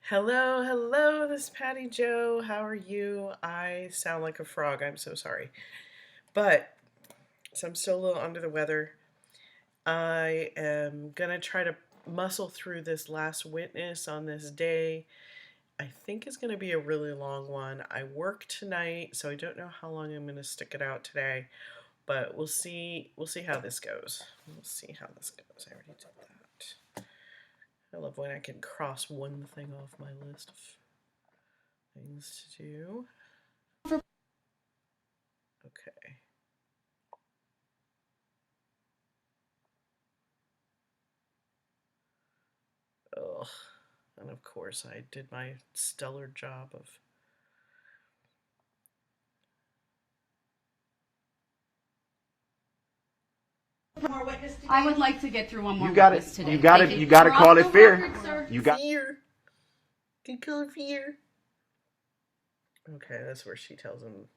Hello, hello, this is Patty Joe. How are you? I sound like a frog. I'm so sorry. But, so I'm still a little under the weather. I am going to try to muscle through this last witness on this day. I think it's going to be a really long one. I work tonight, so I don't know how long I'm going to stick it out today. But we'll see how this goes. We'll see how this goes. I already did that. I love when I can cross one thing off my list of things to do. Okay. Ugh. And of course I did my stellar job of I would like to get through one more witness today. You got to call it fair. You got fear. Can call it fear. Okay, that's where she tells him.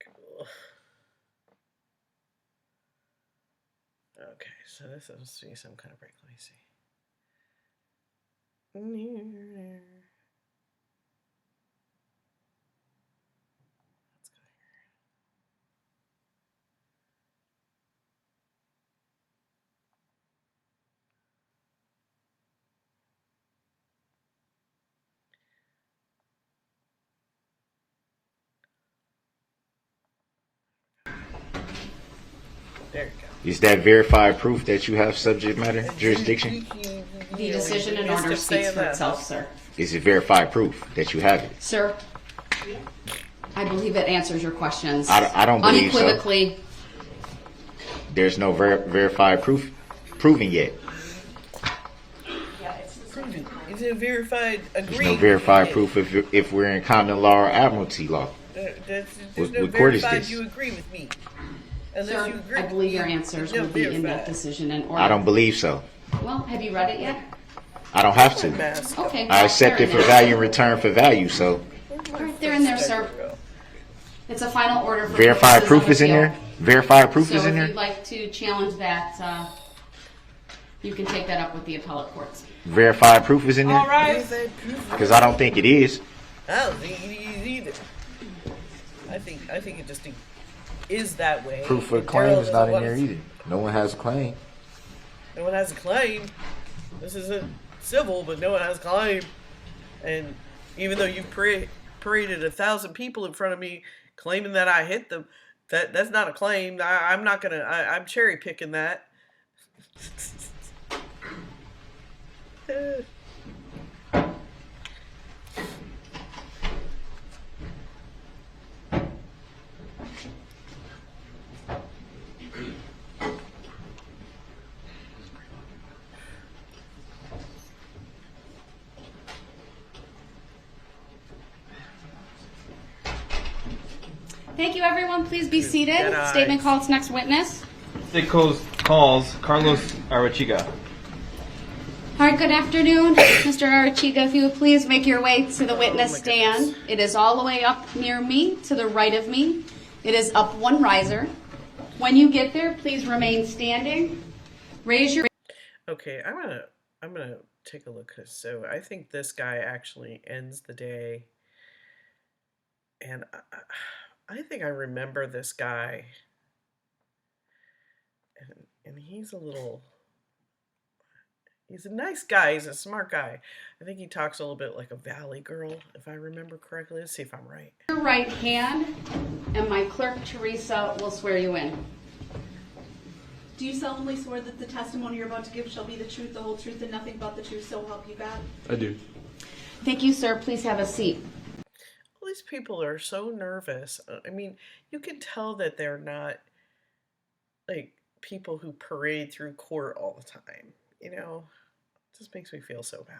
Cool. Okay, so this is to be some kind of break. Let me see. There you go. Is that verified proof that you have subject matter jurisdiction? The decision and order speaks for itself, sir. Is it verified proof that you have it? Sir, I believe it answers your questions. I don't believe so. Unequivocally. There's no verified proof proving yet. Is it verified agreement? There's no verified proof if we're in common law or admiralty law. There's What no court is verified this? you agree with me. Sir, I believe your answers will be in that decision and order. I don't believe so. Well, have you read it yet? I don't have to. Okay. I accept it for value in return for value, so. All right, they're in there, sir. It's a final order for Verified purposes proof of is in appeal. there? Verified proof is So in if there? you'd like to challenge that, you can take that up with the appellate courts. Verified proof is in All there? right. Because I don't think it is. I don't think it is either. I think it just is that way. Proof of And claim Darrell is not in doesn't there want either. No one has a claim. No one has a claim. This isn't civil, but no one has a claim. And even though you've paraded 1,000 people in front of me claiming that I hit them, that's not a claim. I'm not gonna. I'm cherry picking that. Thank you, everyone. Please be seated. Jedi. Statement calls next witness. State calls Carlos Arachiga. All right, good afternoon. Mr. Arachiga, if you would please make your way to the witness my stand. goodness. It is all the way up near me, to the right of me. It is up one riser. When you get there, please remain standing. Raise your... Okay, I'm gonna take a look. So I think this guy actually ends the day, and I think I remember this guy, and he's a little. He's a nice guy. He's a smart guy. I think he talks a little bit like a valley girl, if I remember correctly. Let's see if I'm right. Your right hand, and my clerk, Teresa, will swear you in. Do you solemnly swear that the testimony you're about to give shall be the truth, the whole truth, and nothing but the truth, so help you God? I do. Thank you, sir. Please have a seat. All these people are so nervous. I mean, you can tell that they're not like people who parade through court all the time. You know, it just makes me feel so bad.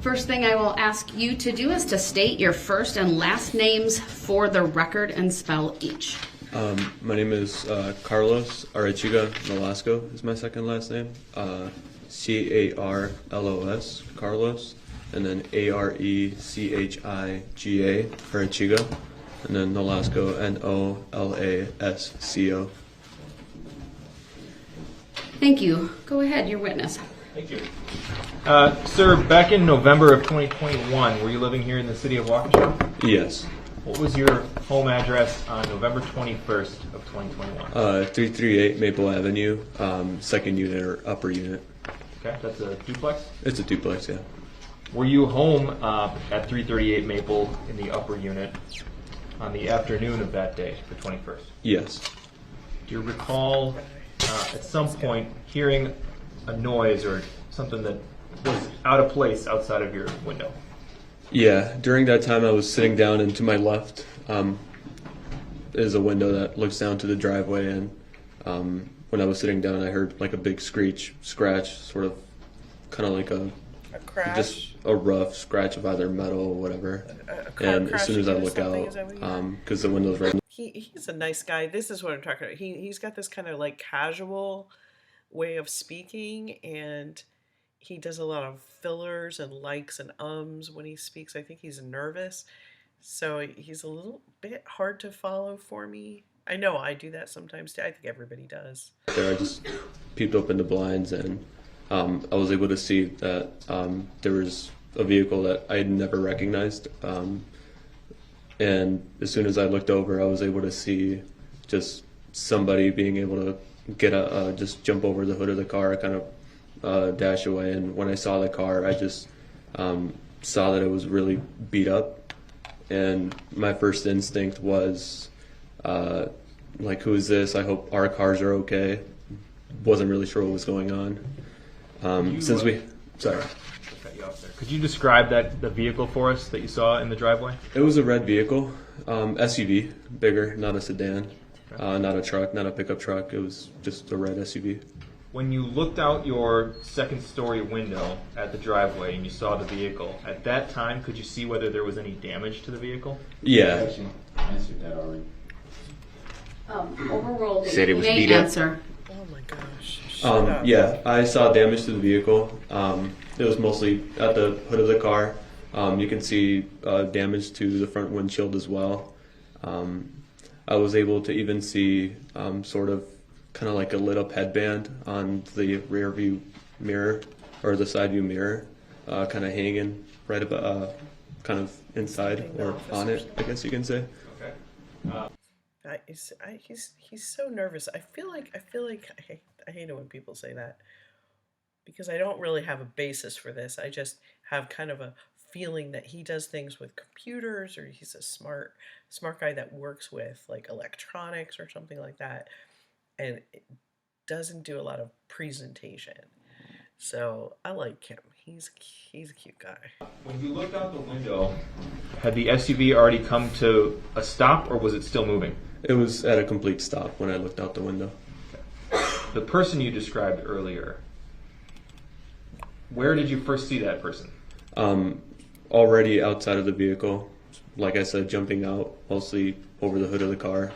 First thing I will ask you to do is to state your first and last names for the record and spell each. My name is Carlos Arachiga Nolasco is my second last name. C-A-R-L-O-S, Carlos, and then A-R-E-C-H-I-G-A for Arachiga, and then Nolasco, N-O-L-A-S-C-O. Thank you. Go ahead, your witness. Thank you. Sir, back in November of 2021, were you living here in the city of Waukesha? Yes. What was your home address on November 21st of 2021? 338 Maple Avenue, second unit or upper unit. Okay, that's a duplex? It's a duplex, yeah. Were you home at 338 Maple in the upper unit on the afternoon of that day, the 21st? Yes. Do you recall at some point hearing a noise or something that was out of place outside of your window? Yeah, during that time I was sitting down, and to my left is a window that looks down to the driveway, and when I was sitting down I heard like a big scratch, sort of kind of like a crash? just a rough scratch of either metal or whatever. A car And as soon as I crashing look into something, out, is that what you mean? because the window's right. He's a nice guy. This is what I'm talking about. He's got this kind of like casual way of speaking, and he does a lot of fillers and likes and ums when he speaks. I think he's nervous, so he's a little bit hard to follow for me. I know I do that sometimes too. I think everybody does. There, I just peeped open the blinds, and I was able to see that there was a vehicle that I had never recognized. And as soon as I looked over, I was able to see just somebody being able to get just jump over the hood of the car, kind of dash away. And when I saw the car, I just saw that it was really beat up. And my first instinct was, like, who is this? I hope our cars are okay. Wasn't really sure what was going on. Sorry. Cut you off there. Could you describe the vehicle for us that you saw in the driveway? It was a red vehicle, SUV, bigger, not a sedan, not a truck, not a pickup truck. It was just a red SUV. When you looked out your second story window at the driveway and you saw the vehicle, at that time, could you see whether there was any damage to the vehicle? Yeah. Answered that already. Overruled. Said it was You may beat up. answer. Oh my gosh. Shut up. Yeah, I saw damage to the vehicle. It was mostly at the hood of the car. You can see damage to the front windshield as well. I was able to even see sort of kind of like a lit up headband on the rear view mirror or the side view mirror, kind of hanging right about, kind of inside or on it, I guess you can say. Okay. He's so nervous. I feel like I hate it when people say that, because I don't really have a basis for this. I just have kind of a feeling that he does things with computers, or he's a smart guy that works with like electronics or something like that, and it doesn't do a lot of presentation. So I like him. He's a cute guy. When you looked out the window, had the SUV already come to a stop, or was it still moving? It was at a complete stop when I looked out the window. The person you described earlier, where did you first see that person? Already outside of the vehicle, like I said, jumping out mostly over the hood of the car.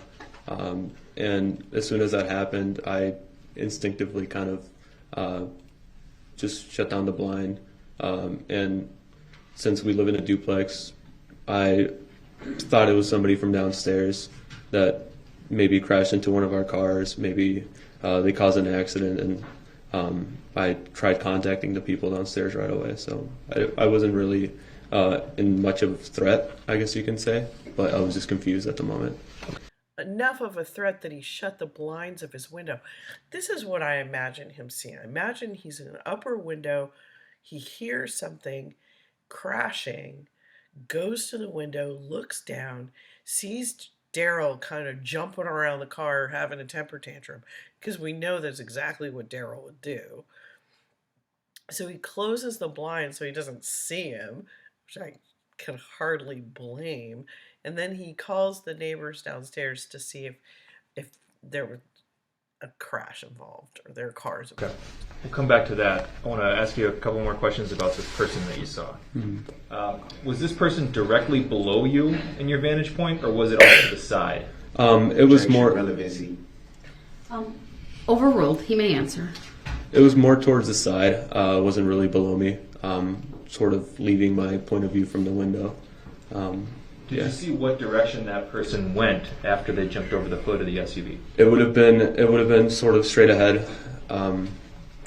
And as soon as that happened, I instinctively kind of just shut down the blind. And since we live in a duplex, I thought it was somebody from downstairs that maybe crashed into one of our cars. Maybe they caused an accident, and I tried contacting the people downstairs right away. So I wasn't really in much of a threat, I guess you can say, but I was just confused at the moment. Enough of a threat that he shut the blinds of his window. This is what I imagine him seeing. I imagine he's in an upper window. He hears something crashing, goes to the window, looks down, sees Darrell kind of jumping around the car, having a temper tantrum, because we know that's exactly what Darrell would do. So he closes the blind so he doesn't see him, which I can hardly blame. And then he calls the neighbors downstairs to see if there was a crash involved or their cars. Okay. We'll come back to that. I want to ask you a couple more questions about this person that you saw. Mm-hmm. Was this person directly below you in your vantage point, or was it off to the side? It was more relevancy. Overruled. He may answer. It was more towards the side. It wasn't really below me. Sort of leaving my point of view from the window. Did you see what direction that person went after they jumped over the hood of the SUV? It would have been sort of straight ahead. kind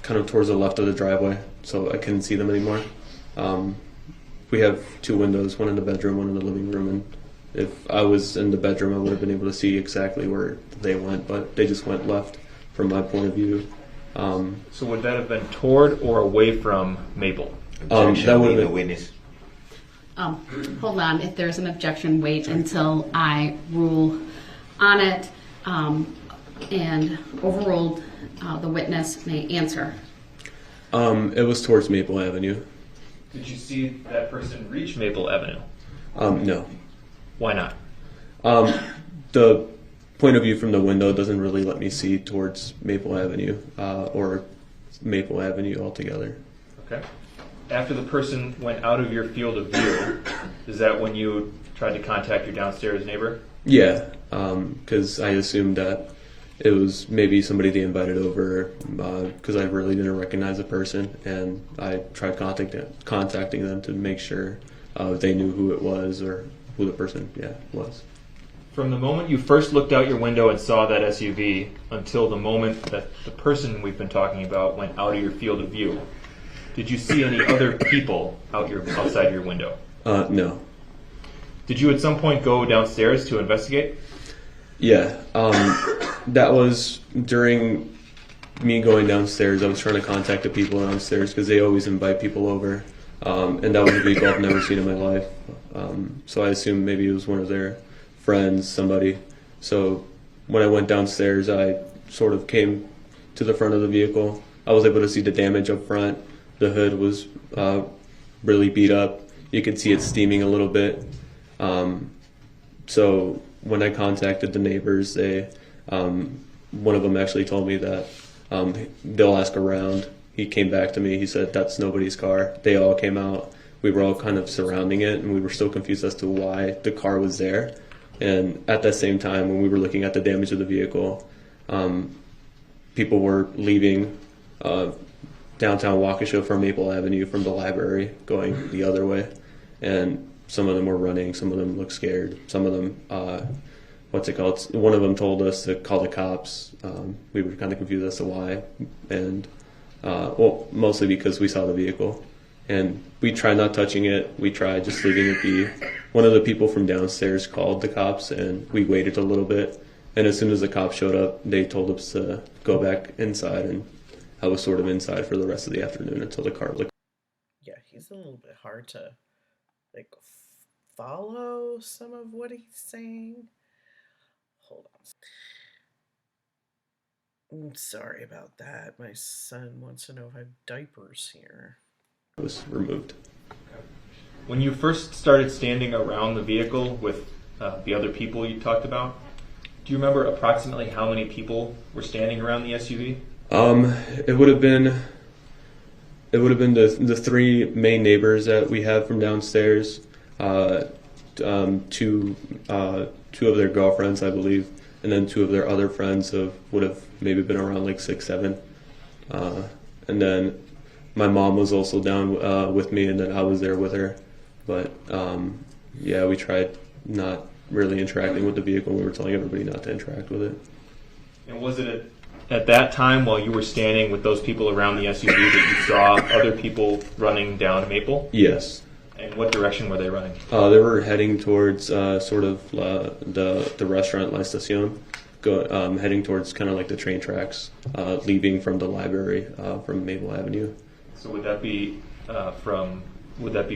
of towards the left of the driveway, so I couldn't see them anymore. We have two windows, one in the bedroom, one in the living room, and if I was in the bedroom, I would have been able to see exactly where they went, but they just went left from my point of view. So would that have been toward or away from Maple? That would have been. witness. Hold on. If there's an objection, wait until I rule on it. And overruled, the witness may answer. It was towards Maple Avenue. Did you see that person reach Maple Avenue? No. Why not? The point of view from the window doesn't really let me see towards Maple Avenue or Maple Avenue altogether. Okay. After the person went out of your field of view, is that when you tried to contact your downstairs neighbor? Yeah, because I assumed that it was maybe somebody they invited over because I really didn't recognize the person, and I tried contacting them to make sure they knew who it was or who the person was. From the moment you first looked out your window and saw that SUV until the moment that the person we've been talking about went out of your field of view, did you see any other people outside your window? No. Did you at some point go downstairs to investigate? Yeah, that was during me going downstairs. I was trying to contact the people downstairs because they always invite people over, and that was a vehicle I've never seen in my life. So I assumed maybe it was one of their friends, somebody. So when I went downstairs, I sort of came to the front of the vehicle. I was able to see the damage up front. The hood was really beat up. You could see it steaming a little bit. So when I contacted the neighbors, one of them actually told me that they'll ask around. He came back to me. He said, "That's nobody's car." They all came out. We were all kind of surrounding it, and we were still confused as to why the car was there. And at that same time, when we were looking at the damage of the vehicle, people were leaving downtown Waukesha from Maple Avenue from the library going the other way. And some of them were running, some of them looked scared, some of them, one of them told us to call the cops. We were kind of confused as to why, and mostly because we saw the vehicle. And we tried not touching it, we tried just leaving it be. One of the people from downstairs called the cops, and we waited a little bit, and as soon as the cops showed up, they told us to go back inside, and I was sort of inside for the rest of the afternoon until the car looked. Yeah, he's a little bit hard to follow some of what he's saying. Hold on. I'm sorry about that. My son wants to know if I have diapers here. Was removed. When you first started standing around the vehicle with the other people you talked about, do you remember approximately how many people were standing around the SUV? It would have been the three main neighbors that we have from downstairs, two of their girlfriends, I believe, and then two of their other friends would have maybe been around like 6, 7, and then my mom was also down with me, and then I was there with her. But we tried not really interacting with the vehicle. We were telling everybody not to interact with it. And was it at that time, while you were standing with those people around the SUV, that you saw other people running down Maple? Yes. And what direction were they running? They were heading towards the restaurant La Estacion, heading towards kind of like the train tracks, leaving from the library from Maple Avenue. So would that be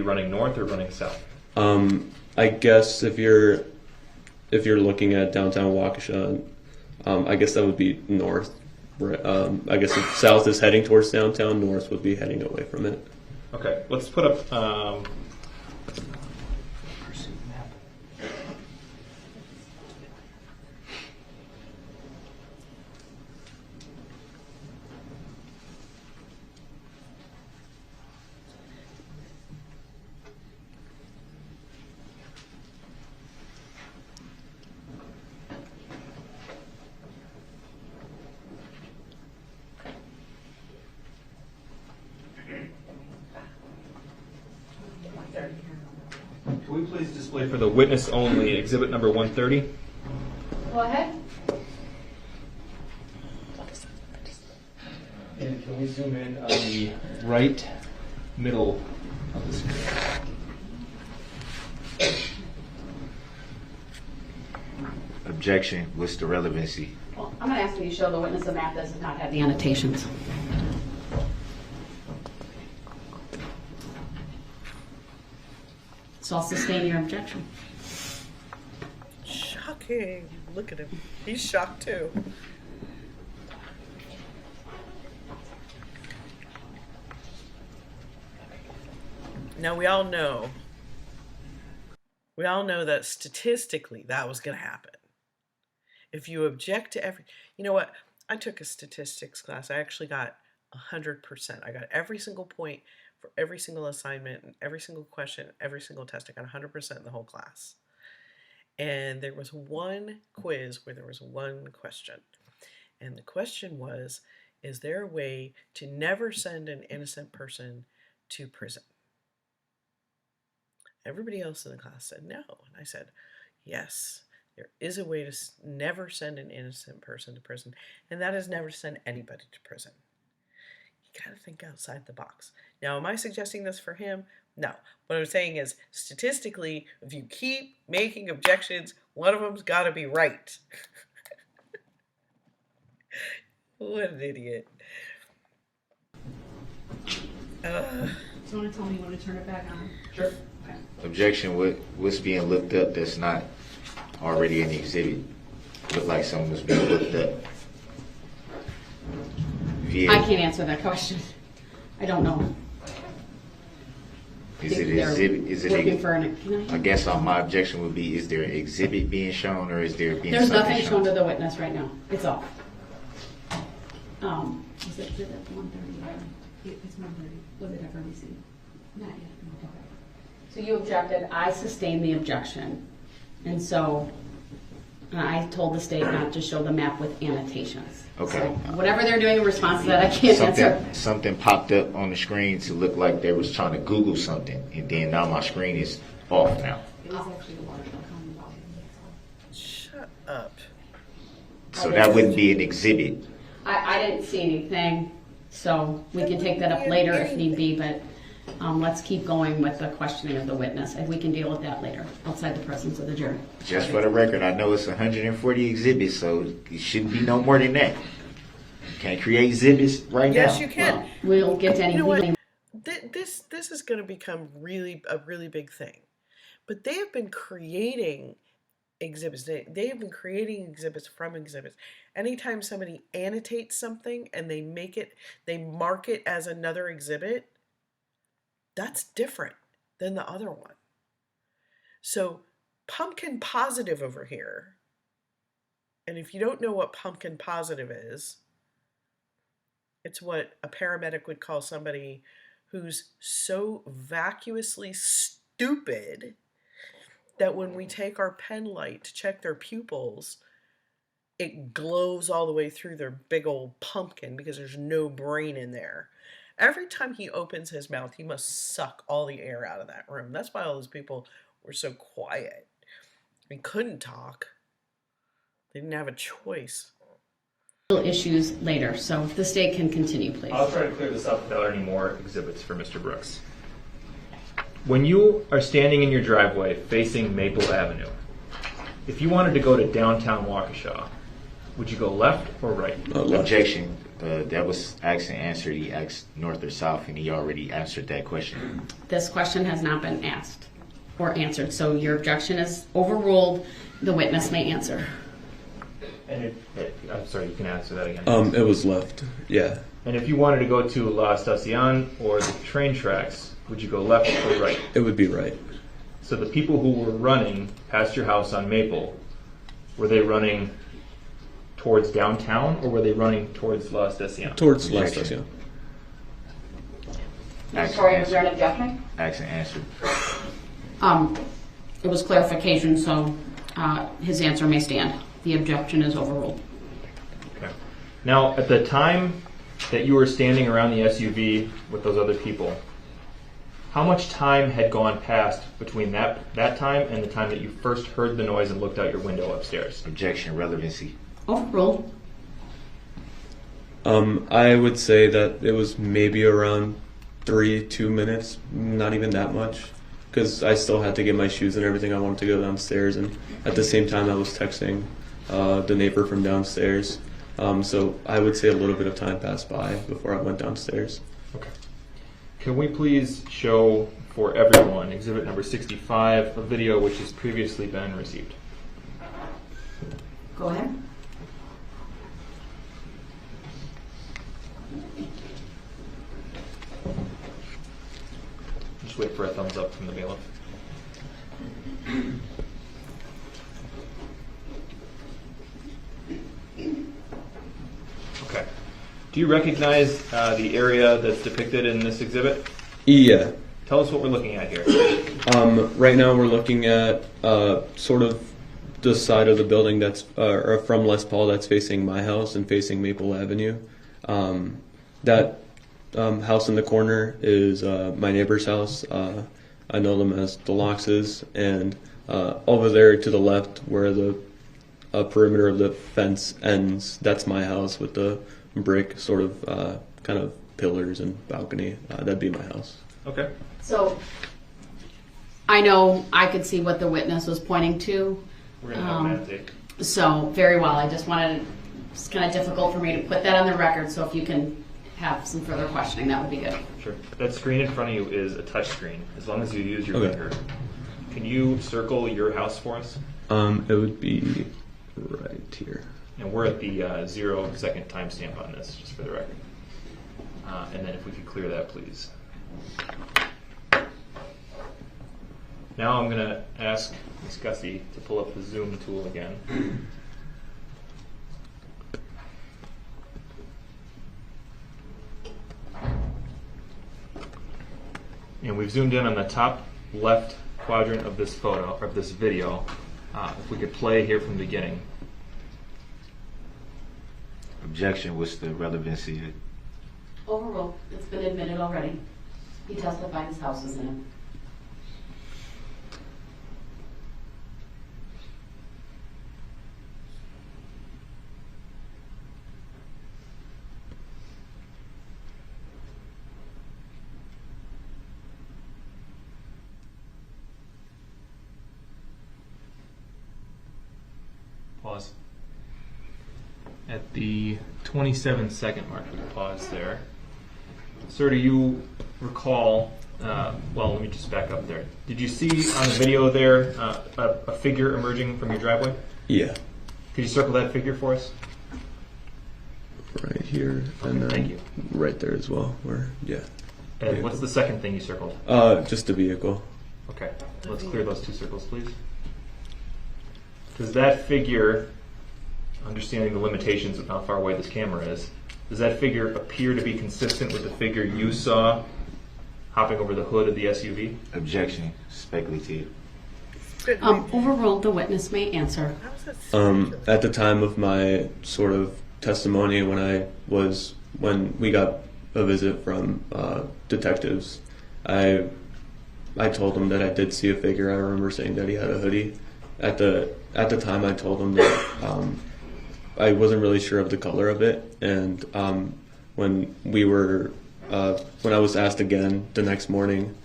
running north or running south? I guess if you're looking at downtown Waukesha, I guess that would be north. I guess if south is heading towards downtown, north would be heading away from it. Okay, let's put up. Can we please display for the witness only exhibit number 130? Go ahead. zoom in on the right middle of the screen. Objection. What's the relevancy? Well, I'm going to ask you to show the witness a map that does not have the annotations. So I'll sustain your objection. Shocking. Look at him. He's shocked too. Now we all know that statistically that was going to happen. If you object to every, you know what? I took a statistics class. I actually got 100%. I got every single point for every single assignment and every single question, every single test. I got 100% in the whole class. And there was one quiz where there was one question. And the question was, is there a way to never send an innocent person to prison? Everybody else in the class said no. And I said, yes, there is a way to never send an innocent person to prison, and that is never send anybody to prison. You got to think outside the box. Now, am I suggesting this for him? No. What I'm saying is, statistically, if you keep making objections, one of them's got to be right. What an idiot. Do you want to tell me when to turn it back on? Sure. Okay. Objection. What's being looked up that's not already in the exhibit? Look like something was being looked up. I can't answer that question. I don't know. Is it an exhibit? Is it Looking for I guess my objection would be: is there an exhibit being shown, or is there being? There's something nothing shown to the witness right now. It's off. Is it exhibit 130? It's 130. Was it ever received? Not yet. Okay. So you objected. I sustained the objection, and so I told the state not to show the map with annotations. Okay. So whatever they're doing in response to that, I can't answer. Something popped up on the screen to look like they was trying to Google something, and then now my screen is off now. Shut up. So that wouldn't be an exhibit. I didn't see anything, so we can take that up later if need be, but let's keep going with the questioning of the witness, and we can deal with that later, outside the presence of the jury. Just for the record, I know it's 140 exhibits, so it shouldn't be no more than that. You can't create exhibits right Yes, now. you can. Well, we'll get to any You know what? legally. This is going to become a really big thing. But they have been creating exhibits. They have been creating exhibits from exhibits. Anytime somebody annotates something and they mark it as another exhibit, that's different than the other one. So pumpkin positive over here. And if you don't know what pumpkin positive is, it's what a paramedic would call somebody who's so vacuously stupid that when we take our pen light to check their pupils, it glows all the way through their big old pumpkin because there's no brain in there. Every time he opens his mouth, he must suck all the air out of that room. That's why all those people were so quiet. They couldn't talk. They didn't have a choice. Issues later, so the state can continue, please. I'll try to clear this up without any more exhibits for Mr. Brooks. When you are standing in your driveway facing Maple Avenue, if you wanted to go to downtown Waukesha, would you go left or right? Objection. That was asked and answered. He asked north or south, and he already answered that question. This question has not been asked or answered, so your objection is overruled. The witness may answer. And I'm sorry, you can answer that again. It was left. Yeah. And if you wanted to go to La Estacion or the train tracks, would you go left or right? It would be right. So the people who were running past your house on Maple, were they running towards downtown or were they running towards La Estacion? Towards La Objection. Estacion. Asked Sorry, and was there an answered. objection? Asked and answered. It was clarification, so his answer may stand. The objection is overruled. Okay. Now, at the time that you were standing around the SUV with those other people, how much time had gone past between that time and the time that you first heard the noise and looked out your window upstairs? Objection. Relevancy. Overruled. I would say that it was maybe around 2 minutes, not even that much, because I still had to get my shoes and everything. I wanted to go downstairs, and at the same time I was texting the neighbor from downstairs. So I would say a little bit of time passed by before I went downstairs. Okay. Can we please show for everyone exhibit number 65, a video which has previously been received? Go ahead. Just wait for a thumbs up from the bailiff. Okay. Do you recognize the area that's depicted in this exhibit? Yeah. Tell us what we're looking at here. Right now we're looking at sort of the side of the building that's or from Les Paul that's facing my house and facing Maple Avenue. That house in the corner is my neighbor's house. I know them as the Loxes, and over there to the left where the perimeter of the fence ends, that's my house with the brick sort of kind of pillars and balcony. That'd be my house. Okay. So I know I could see what the witness was pointing to. We're going to have Matt take. So very well. I just wanted, it's kind of difficult for me to put that on the record. So if you can have some further questioning, that would be good. Sure. That screen in front of you is a touch screen, as long as you use your Okay. finger. Can you circle your house for us? It would be right here. And we're at the 0 second timestamp on this, just for the record. And then if we could clear that, please. Now I'm going to ask Ms. Gussie to pull up the Zoom tool again. And we've zoomed in on the top left quadrant of this photo, or of this video. If we could play here from the beginning. Objection, what's the relevancy? Overruled. It's been admitted already. He testified his house was in it. Pause. At the 27-second mark, we pause there. Sir, do you recall, well, let me just back up there. Did you see on the video there a figure emerging from your driveway? Yeah. Could you circle that figure for us? Right here, and then thank you. right there as well. Where, yeah. And Vehicle. what's the second thing you circled? Just a vehicle. Okay, let's clear those two circles, please. Does that figure, understanding the limitations of how far away this camera is, does that figure appear to be consistent with the figure you saw hopping over the hood of the SUV? Objection, speculative. Overruled. The witness may answer. How is that speculative? At the time of my sort of testimony, when we got a visit from detectives, I told them that I did see a figure. I remember saying that he had a hoodie. At the time, I told them that I wasn't really sure of the color of it, and when I was asked again the next morning,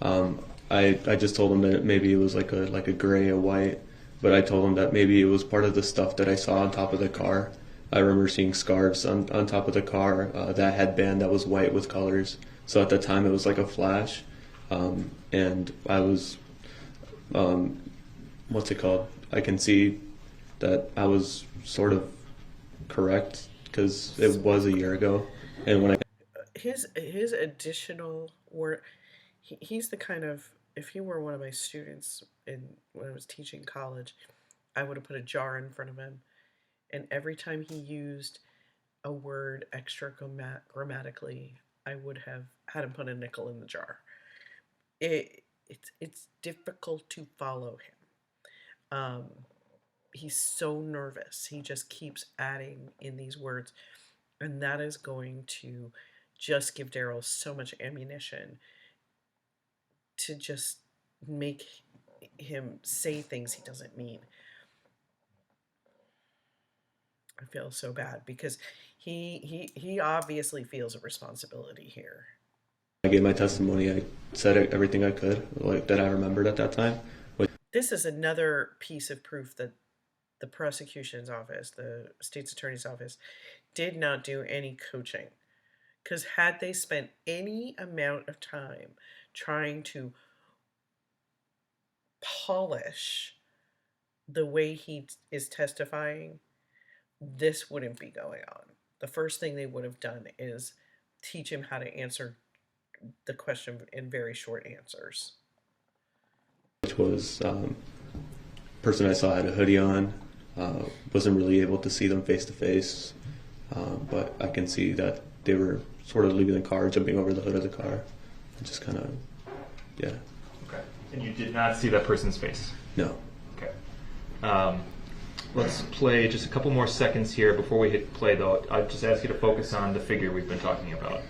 I just told them that maybe it was like a gray, a white, but I told them that maybe it was part of the stuff that I saw on top of the car. I remember seeing scarves on top of the car, that headband that was white with colors. So at the time, it was like a flash, and I was, what's it called? I can see that I was sort of correct because it was a year ago, and when I His additional work, he's the kind of, if he were one of my students when I was teaching college, I would have put a jar in front of him, and every time he used a word extra grammatically, I would have had him put a nickel in the jar. It's difficult to follow him. He's so nervous. He just keeps adding in these words, and that is going to just give Darrell so much ammunition to just make him say things he doesn't mean. I feel so bad because He obviously feels a responsibility here. I gave my testimony. I said everything I could, like that I remembered at that time. This is another piece of proof that the prosecution's office, the state's attorney's office, did not do any coaching. Because had they spent any amount of time trying to polish the way he is testifying, this wouldn't be going on. The first thing they would have done is teach him how to answer the question in very short answers. Which was person I saw had a hoodie on. Wasn't really able to see them face to face, but I can see that they were sort of leaving the car, jumping over the hood of the car, and just kind of, yeah. Okay. And you did not see that person's face? No. Okay. Let's play just a couple more seconds here before we hit play, though. I'll just ask you to focus on the figure we've been talking about.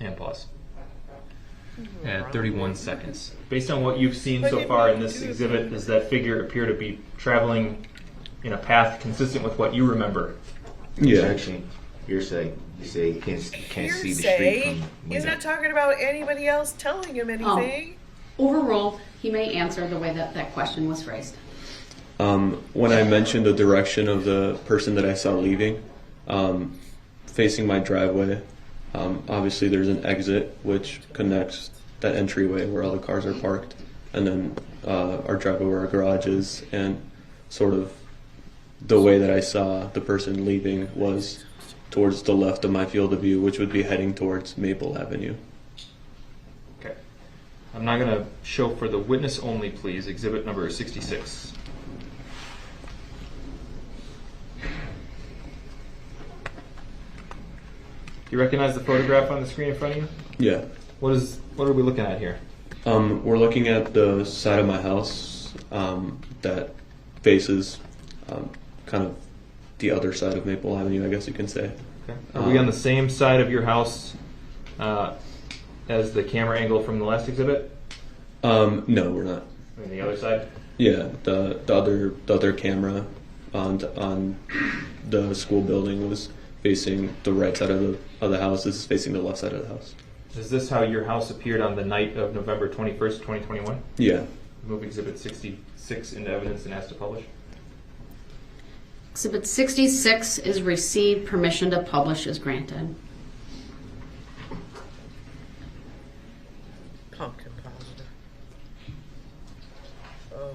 And pause. At 31 seconds. Based on what you've seen so far in this exhibit, does that figure appear to be traveling in a path consistent with what you remember? Yeah. Objection. Hearsay. You say you can't see the street Hearsay? from He's window. not talking about anybody else telling him anything. Overruled, he may answer the way that that question was phrased. When I mentioned the direction of the person that I saw leaving, facing my driveway, obviously there's an exit which connects that entryway where all the cars are parked, and then our driveway where our garage is, and sort of the way that I saw the person leaving was towards the left of my field of view, which would be heading towards Maple Avenue. Okay. I'm now going to show for the witness only, please, exhibit number 66. Do you recognize the photograph on the screen in front of you? Yeah. What are we looking at here? We're looking at the side of my house that faces kind of the other side of Maple Avenue, I guess you can say. Okay. Are we on the same side of your house as the camera angle from the last exhibit? No, we're not. On the other side? Yeah, the other camera on the school building was facing the right side of the house. This is facing the left side of the house. Is this how your house appeared on the night of November 21st, 2021? Yeah. Move exhibit 66 into evidence and ask to publish. Exhibit 66 is received. Permission to publish is granted. Pumpkin positive. Oh.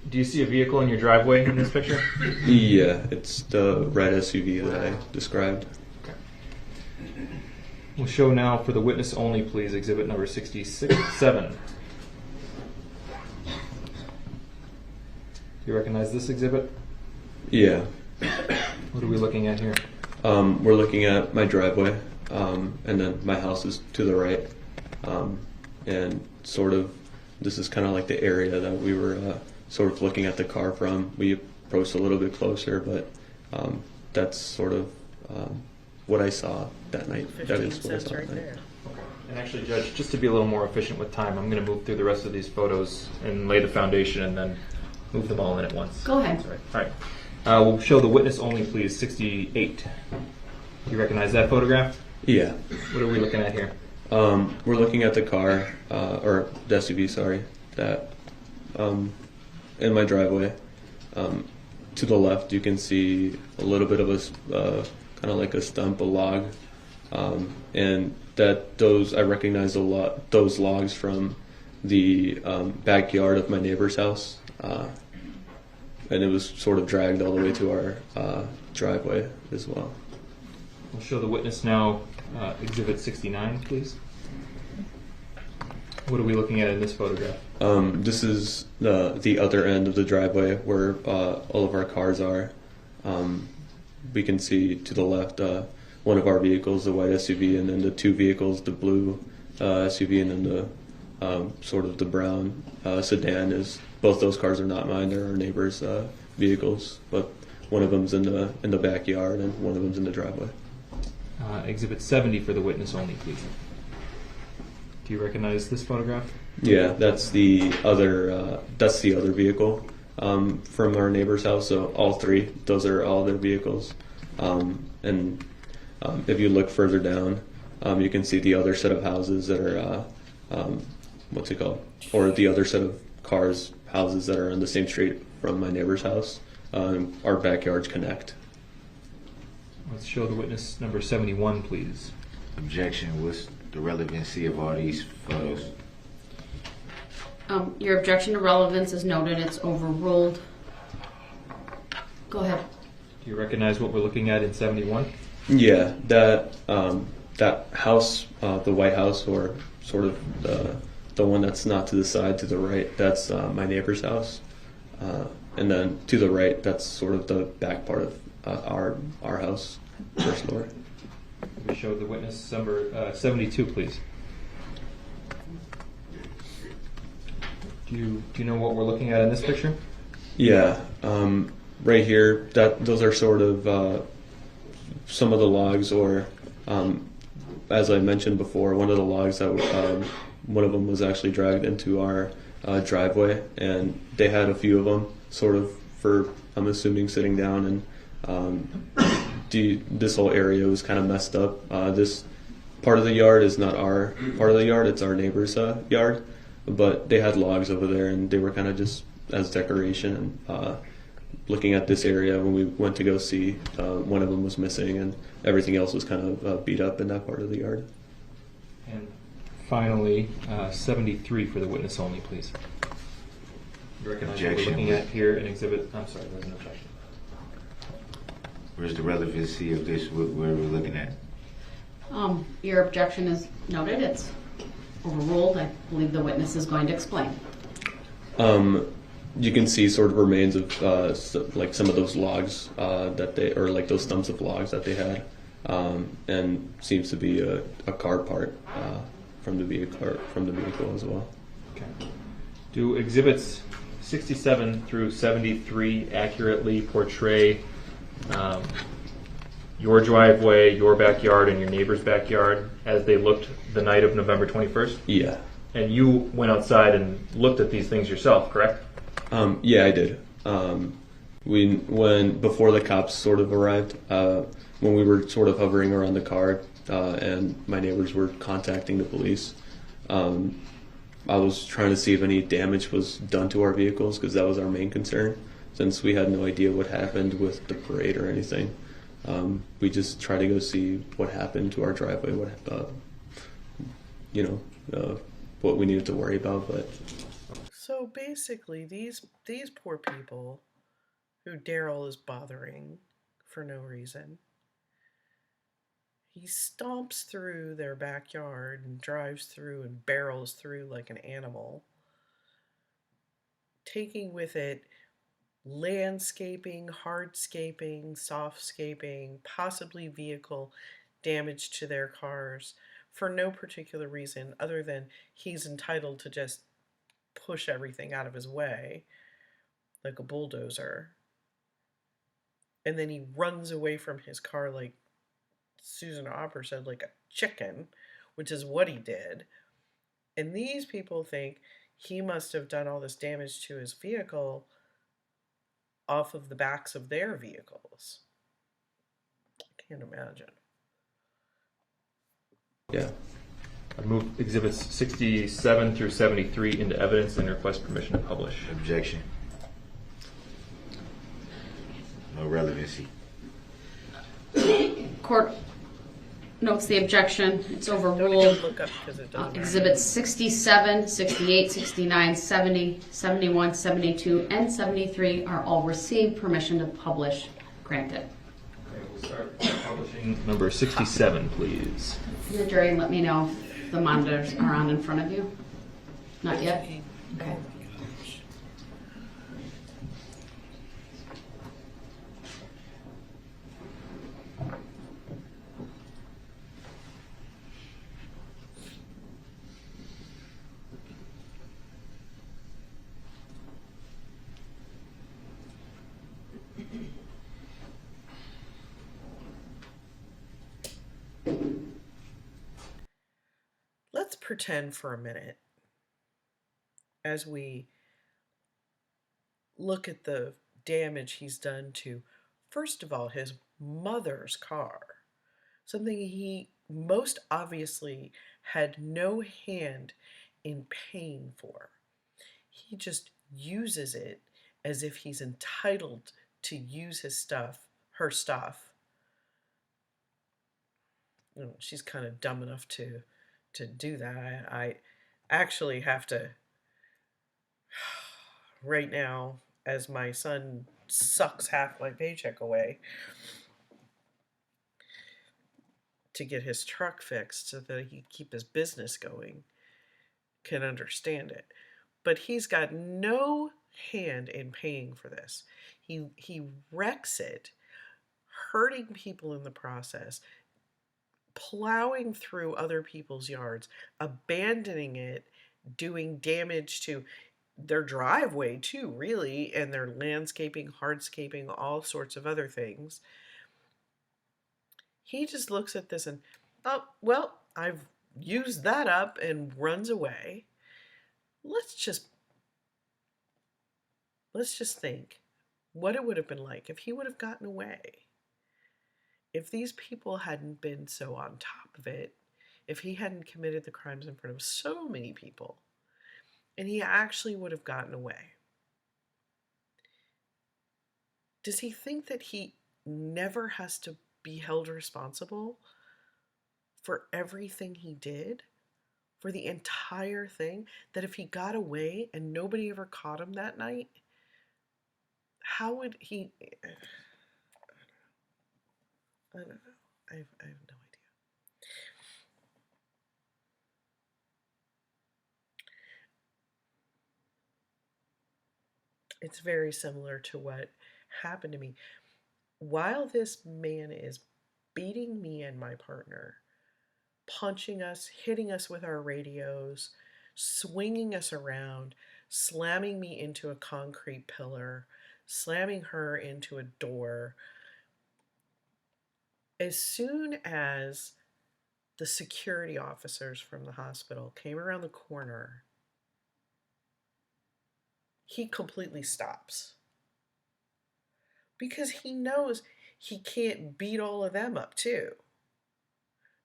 Do you see a vehicle in your driveway in this picture? Yeah, it's the red SUV that I described. Okay. We'll show now for the witness only, please, exhibit number 67. Do you recognize this exhibit? Yeah. What are we looking at here? We're looking at my driveway, and then my house is to the right. And sort of, this is kind of like the area that we were sort of looking at the car from. We approached a little bit closer, but that's sort of what I saw that night. That 15 is what I cents saw right that night. there. Okay. And actually, Judge, just to be a little more efficient with time, I'm going to move through the rest of these photos and lay the foundation and then move them all in at once. Go ahead. All right. We'll show the witness only, please, 68. Do you recognize that photograph? Yeah. What are we looking at here? We're looking at the car, or the SUV, sorry, that in my driveway. To the left, you can see a little bit of a kind of like a stump, a log, and I recognize those logs from the backyard of my neighbor's house, and it was sort of dragged all the way to our driveway as well. We'll show the witness now, exhibit 69, please. What are we looking at in this photograph? This is the other end of the driveway where all of our cars are. We can see to the left one of our vehicles, the white SUV, and then the two vehicles, the blue SUV, and then the sort of the brown sedan. Both those cars are not mine; they're our neighbors' vehicles. But one of them's in the backyard, and one of them's in the driveway. Exhibit 70 for the witness only, please. Do you recognize this photograph? Yeah, that's the other vehicle. from our neighbor's house. So all three, those are all their vehicles. And if you look further down, you can see the other set of houses that are, what's it called? Or the other set of cars, houses that are on the same street from my neighbor's house. Our backyards connect. Let's show the witness number 71, please. Objection. What's the relevancy of all these photos? Your objection to relevance is noted. It's overruled. Go ahead. Do you recognize what we're looking at in 71? Yeah, that house, the White House, or sort of the one that's not to the side, to the right, that's my neighbor's house. And then to the right, that's sort of the back part of our house, first floor. We show the witness number 72, please. Do you know what we're looking at in this picture? Yeah, right here, those are sort of some of the logs, or as I mentioned before, one of the logs that one of them was actually dragged into our driveway, and they had a few of them, sort of for, I'm assuming, sitting down, and this whole area was kind of messed up. This part of the yard is not our part of the yard; it's our neighbor's yard. But they had logs over there, and they were kind of just as decoration. And looking at this area, when we went to go see, one of them was missing, and everything else was kind of beat up in that part of the yard. And finally, 73 for the witness only, please. You recognize what we're Objection. looking at here in exhibit? I'm sorry, there's an objection. Where's the relevancy of this? Where we're looking at? Your objection is noted. It's overruled. I believe the witness is going to explain. You can see sort of remains of like some of those logs that they, or like those stumps of logs that they had, and seems to be a car part from the vehicle as well. Okay. Do exhibits 67 through 73 accurately portray your driveway, your backyard, and your neighbor's backyard as they looked the night of November 21st? Yeah. And you went outside and looked at these things yourself, correct? Yeah, I did. Before the cops sort of arrived, when we were sort of hovering around the car, and my neighbors were contacting the police, I was trying to see if any damage was done to our vehicles, because that was our main concern, since we had no idea what happened with the parade or anything. We just tried to go see what happened to our driveway, what we needed to worry about. But So basically, these poor people who Darrell is bothering for no reason, he stomps through their backyard and drives through and barrels through like an animal, taking with it landscaping, hardscaping, softscaping, possibly vehicle damage to their cars for no particular reason other than he's entitled to just push everything out of his way like a bulldozer. And then he runs away from his car like Susan Opper said, like a chicken, which is what he did. And these people think he must have done all this damage to his vehicle off of the backs of their vehicles. I can't imagine. yeah. I move exhibits 67 through 73 into evidence and request permission to publish. Objection. No relevancy. Court notes the objection. It's Don't even overruled. look up because it doesn't matter. Exhibits 67, 68, 69, 70, 71, 72, and 73 are all received. Permission to publish granted. Okay, we'll start publishing number 67, please. The jury, let me know if the monitors are on in front of you. Not yet? Okay. Let's pretend for a minute as we look at the damage he's done to, first of all, his mother's car, something he most obviously had no hand in paying for. He just uses it as if he's entitled to use his stuff, her stuff. You know, she's kind of dumb enough to do that. I actually have to right now, as my son sucks half my paycheck away to get his truck fixed so that he can keep his business going, can understand it. But he's got no hand in paying for this. He wrecks it, hurting people in the process, plowing through other people's yards, abandoning it, doing damage to their driveway too, really, and their landscaping, hardscaping, all sorts of other things. He just looks at this and, oh, well, I've used that up, and runs away. Let's just think what it would have been like if he would have gotten away. If these people hadn't been so on top of it, if he hadn't committed the crimes in front of so many people, and he actually would have gotten away. Does he think that he never has to be held responsible for everything he did? For the entire thing? That if he got away and nobody ever caught him that night, how would he... I don't know. I have no idea. It's very similar to what happened to me. While this man is beating me and my partner, punching us, hitting us with our radios, swinging us around, slamming me into a concrete pillar, slamming her into a door, as soon as the security officers from the hospital came around the corner, he completely stops. Because he knows he can't beat all of them up too.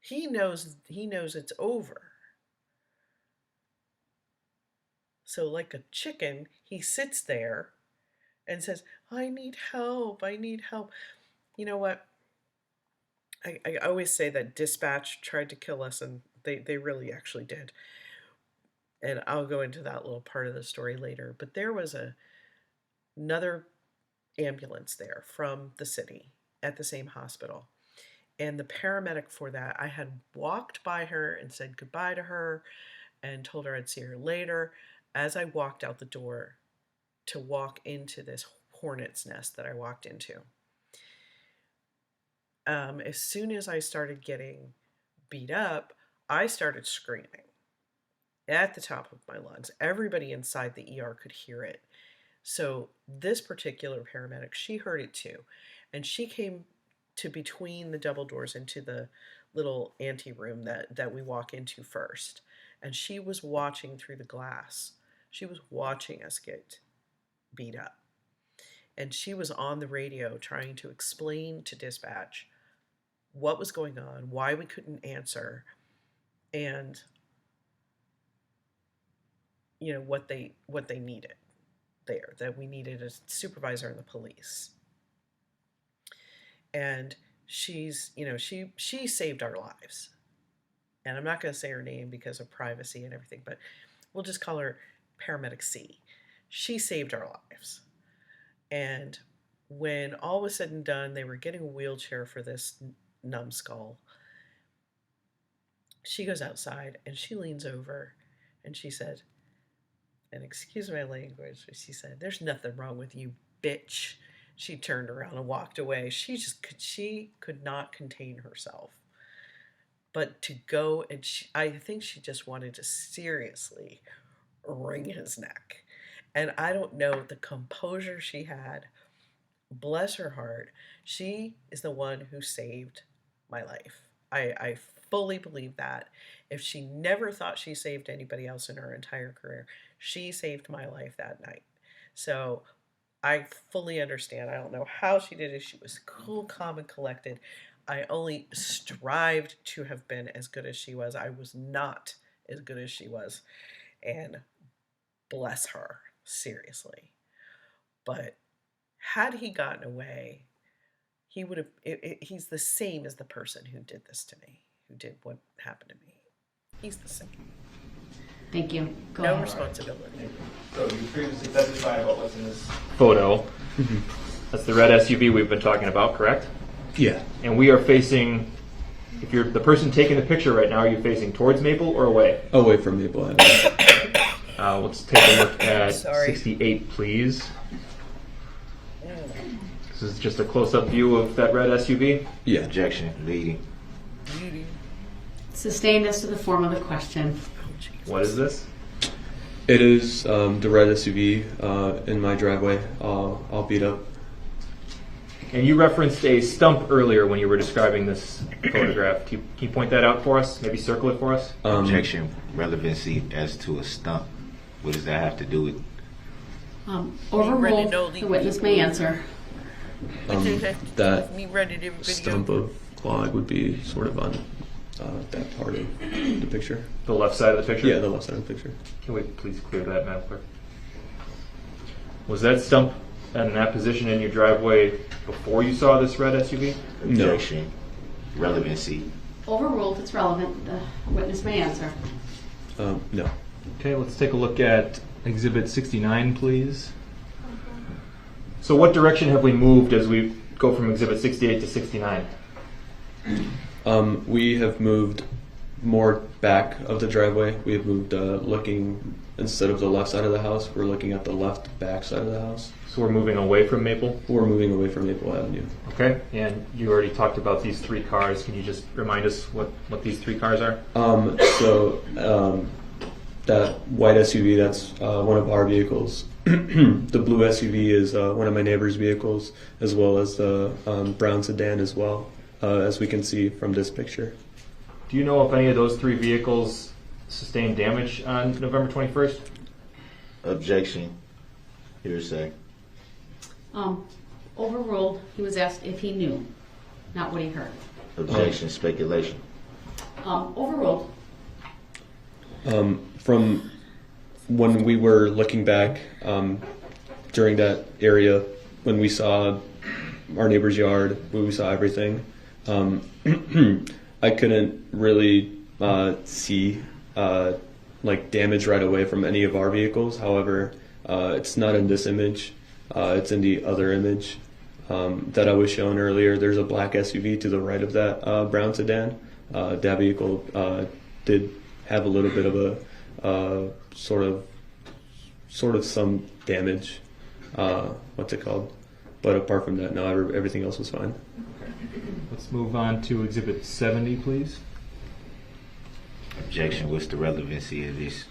He knows it's over. So like a chicken, he sits there and says, I need help, I need help. You know what? I always say that dispatch tried to kill us, and they really actually did. And I'll go into that little part of the story later. But there was another ambulance there from the city at the same hospital. And the paramedic for that, I had walked by her and said goodbye to her and told her I'd see her later. As I walked out the door to walk into this hornet's nest that I walked into, as soon as I started getting beat up, I started screaming at the top of my lungs. Everybody inside the ER could hear it. So this particular paramedic, she heard it too. And she came to between the double doors into the little ante room that we walk into first. And she was watching through the glass. She was watching us get beat up. And she was on the radio trying to explain to dispatch what was going on, why we couldn't answer, and what they needed there, that we needed a supervisor and the police. And she saved our lives. And I'm not going to say her name because of privacy and everything, but we'll just call her Paramedic C. She saved our lives. And when all was said and done, they were getting a wheelchair for this numbskull. She goes outside and she leans over and she said, and excuse my language, but she said, "There's nothing wrong with you, bitch." She turned around and walked away. She could not contain herself. But to go and I think she just wanted to seriously wring his neck. And I don't know the composure she had. Bless her heart. She is the one who saved my life. I fully believe that. If she never thought she saved anybody else in her entire career, she saved my life that night. So I fully understand. I don't know how she did it. She was cool, calm, and collected. I only strived to have been as good as she was. I was not as good as she was. And bless her, seriously. But had he gotten away, he would have, he's the same as the person who did this to me, who did what happened to me. He's the same. Thank you. Go No ahead. responsibility. So you previously testified about what's in this photo. That's the red SUV we've been talking about, correct? Yeah. And we are facing, if you're the person taking the picture right now, are you facing towards Maple or away? Away from Maple Avenue. Let's take a look at Sorry. 68, please. This is just a close-up view of that red SUV. Yeah. Objection, leading. Sustain this to the form of the question. What is this? It is the red SUV in my driveway, all beat up. And you referenced a stump earlier when you were describing this photograph. Can you point that out for us? Maybe circle it for us? Objection, relevancy as to a stump. What does that have to do with? Overruled. The witness may answer. That Me read it in video. stump of clog would be sort of on that part of the picture. The left side of the picture? Yeah, the left side of the picture. Can we please clear that, Madam Clerk? Was that stump in that position in your driveway before you saw this red SUV? No. Objection, relevancy. Overruled. It's relevant. The witness may answer. No. Okay, let's take a look at Exhibit 69, please. So what direction have we moved as we go from Exhibit 68 to 69? We have moved more back of the driveway. We have moved looking, instead of the left side of the house, we're looking at the left back side of the house. So we're moving away from Maple? We're moving away from Maple Avenue. Okay, and you already talked about these three cars. Can you just remind us what these three cars are? That white SUV, that's one of our vehicles. The blue SUV is one of my neighbor's vehicles, as well as the brown sedan as well, as we can see from this picture. Do you know if any of those three vehicles sustained damage on November 21st? Objection, hearsay. Overruled. He was asked if he knew, not what he heard. Objection, speculation. Overruled. From when we were looking back during that area, when we saw our neighbor's yard, when we saw everything, I couldn't really see like damage right away from any of our vehicles. However, it's not in this image. It's in the other image that I was shown earlier. There's a black SUV to the right of that brown sedan. That vehicle did have a little bit of a sort of some damage. What's it called? But apart from that, no, everything else was fine. Let's move on to Exhibit 70, please. Objection, what's the relevancy of this?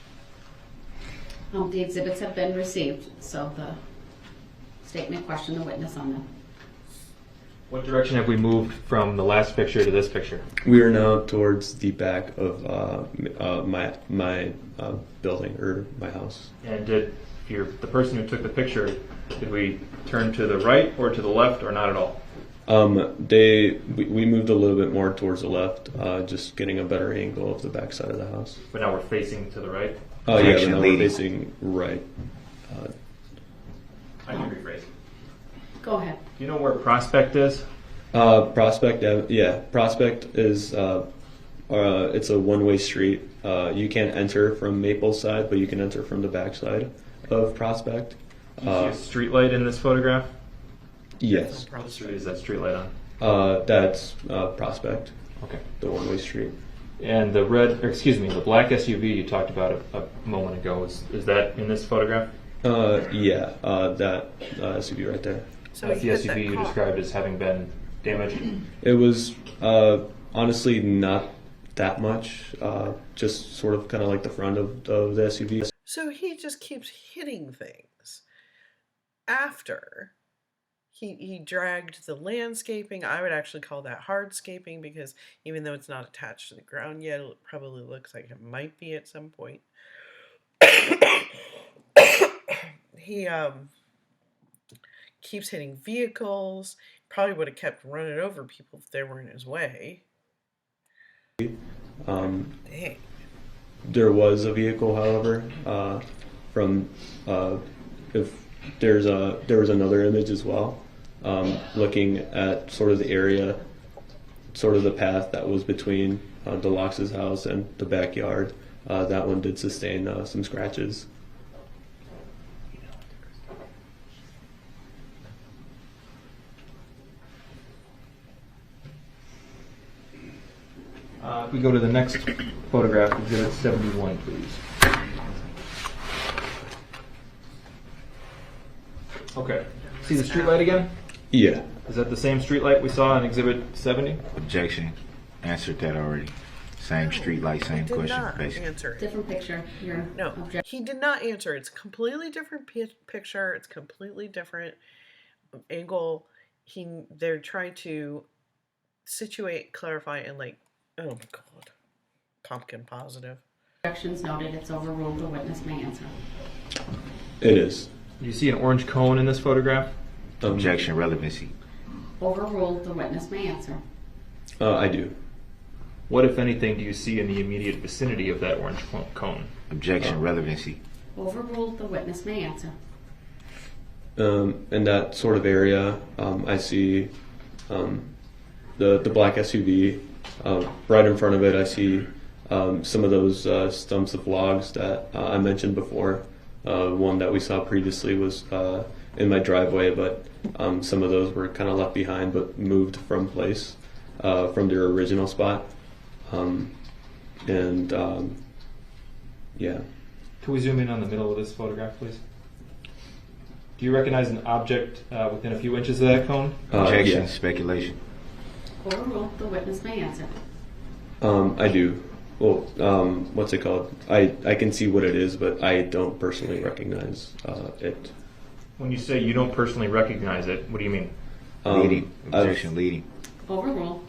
The exhibits have been received, so the state may question the witness on them. What direction have we moved from the last picture to this picture? We are now towards the back of my building or my house. And did the person who took the picture, did we turn to the right or to the left or not at all? We moved a little bit more towards the left, just getting a better angle of the back side of the house. But now we're facing to the right? Oh yeah, but Objection, now we're leading. facing right. I can rephrase. Go ahead. Do you know where Prospect is? Prospect, yeah. Prospect is it's a one-way street. You can't enter from Maple side, but you can enter from the back side of Prospect. Do you see a street light in this photograph? Yes, What street is that street light on? that's Prospect, Okay. the one-way street. And the black SUV you talked about a moment ago, is that in this photograph? Yeah, that SUV right there. So That's the he hit that SUV you car. described as having been damaged? It was honestly not that much, just sort of kind of like the front of the SUV. So he just keeps hitting things. After he dragged the landscaping, I would actually call that hardscaping because even though it's not attached to the ground yet, it probably looks like it might be at some point. keeps hitting vehicles. Probably would have kept running over people if they were in his way. Um, Dang. There was a vehicle, however, from if there was another image as well, looking at sort of the area, sort of the path that was between the Locks' house and the backyard. That one did sustain some scratches. If we go to the next photograph, exhibit 71, please. Okay. See the streetlight again? Yeah. Is that the same streetlight we saw in exhibit 70? Objection. Answered that already. Same street light, same He did question, not basically. answer it. Different picture. Your No, objection. he did not answer. It's a completely different picture. It's completely different angle. They're trying to situate, clarify, and like, oh my god, pumpkin positive. Objections noted. It's overruled. The witness may answer. It is. Do you see an orange cone in this photograph? Objection. Relevancy. Overruled. The witness may answer. I do. What, if anything, do you see in the immediate vicinity of that orange cone? Objection. Relevancy. Overruled. The witness may answer. In that sort of area, I see the black SUV. Right in front of it, I see some of those stumps of logs that I mentioned before. One that we saw previously was in my driveway, but some of those were kind of left behind but moved from place from their original spot. Yeah. Can we zoom in on the middle of this photograph, please? Do you recognize an object within a few inches of that cone? Objection. Yeah. Speculation. Overruled. The witness may answer. I do. Well, what's it called? I can see what it is, but I don't personally recognize it. When you say you don't personally recognize it, what do you mean? Leading. Objection. Leading. Overruled.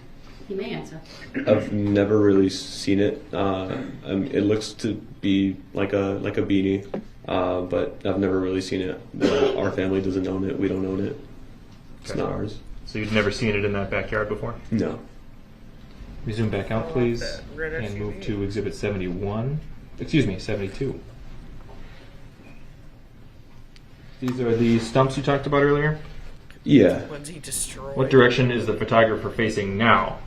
He may answer. I've never really seen it. It looks to be like a beanie, but I've never really seen it. Our family doesn't own it. We don't own it. It's Okay. not ours. So you've never seen it in that backyard before? No. We zoom back out, I please, love that red and SUV. move to exhibit 71. Excuse me, 72. These are the stumps you talked about earlier. Yeah. Ones he destroyed. What direction is the photographer facing now?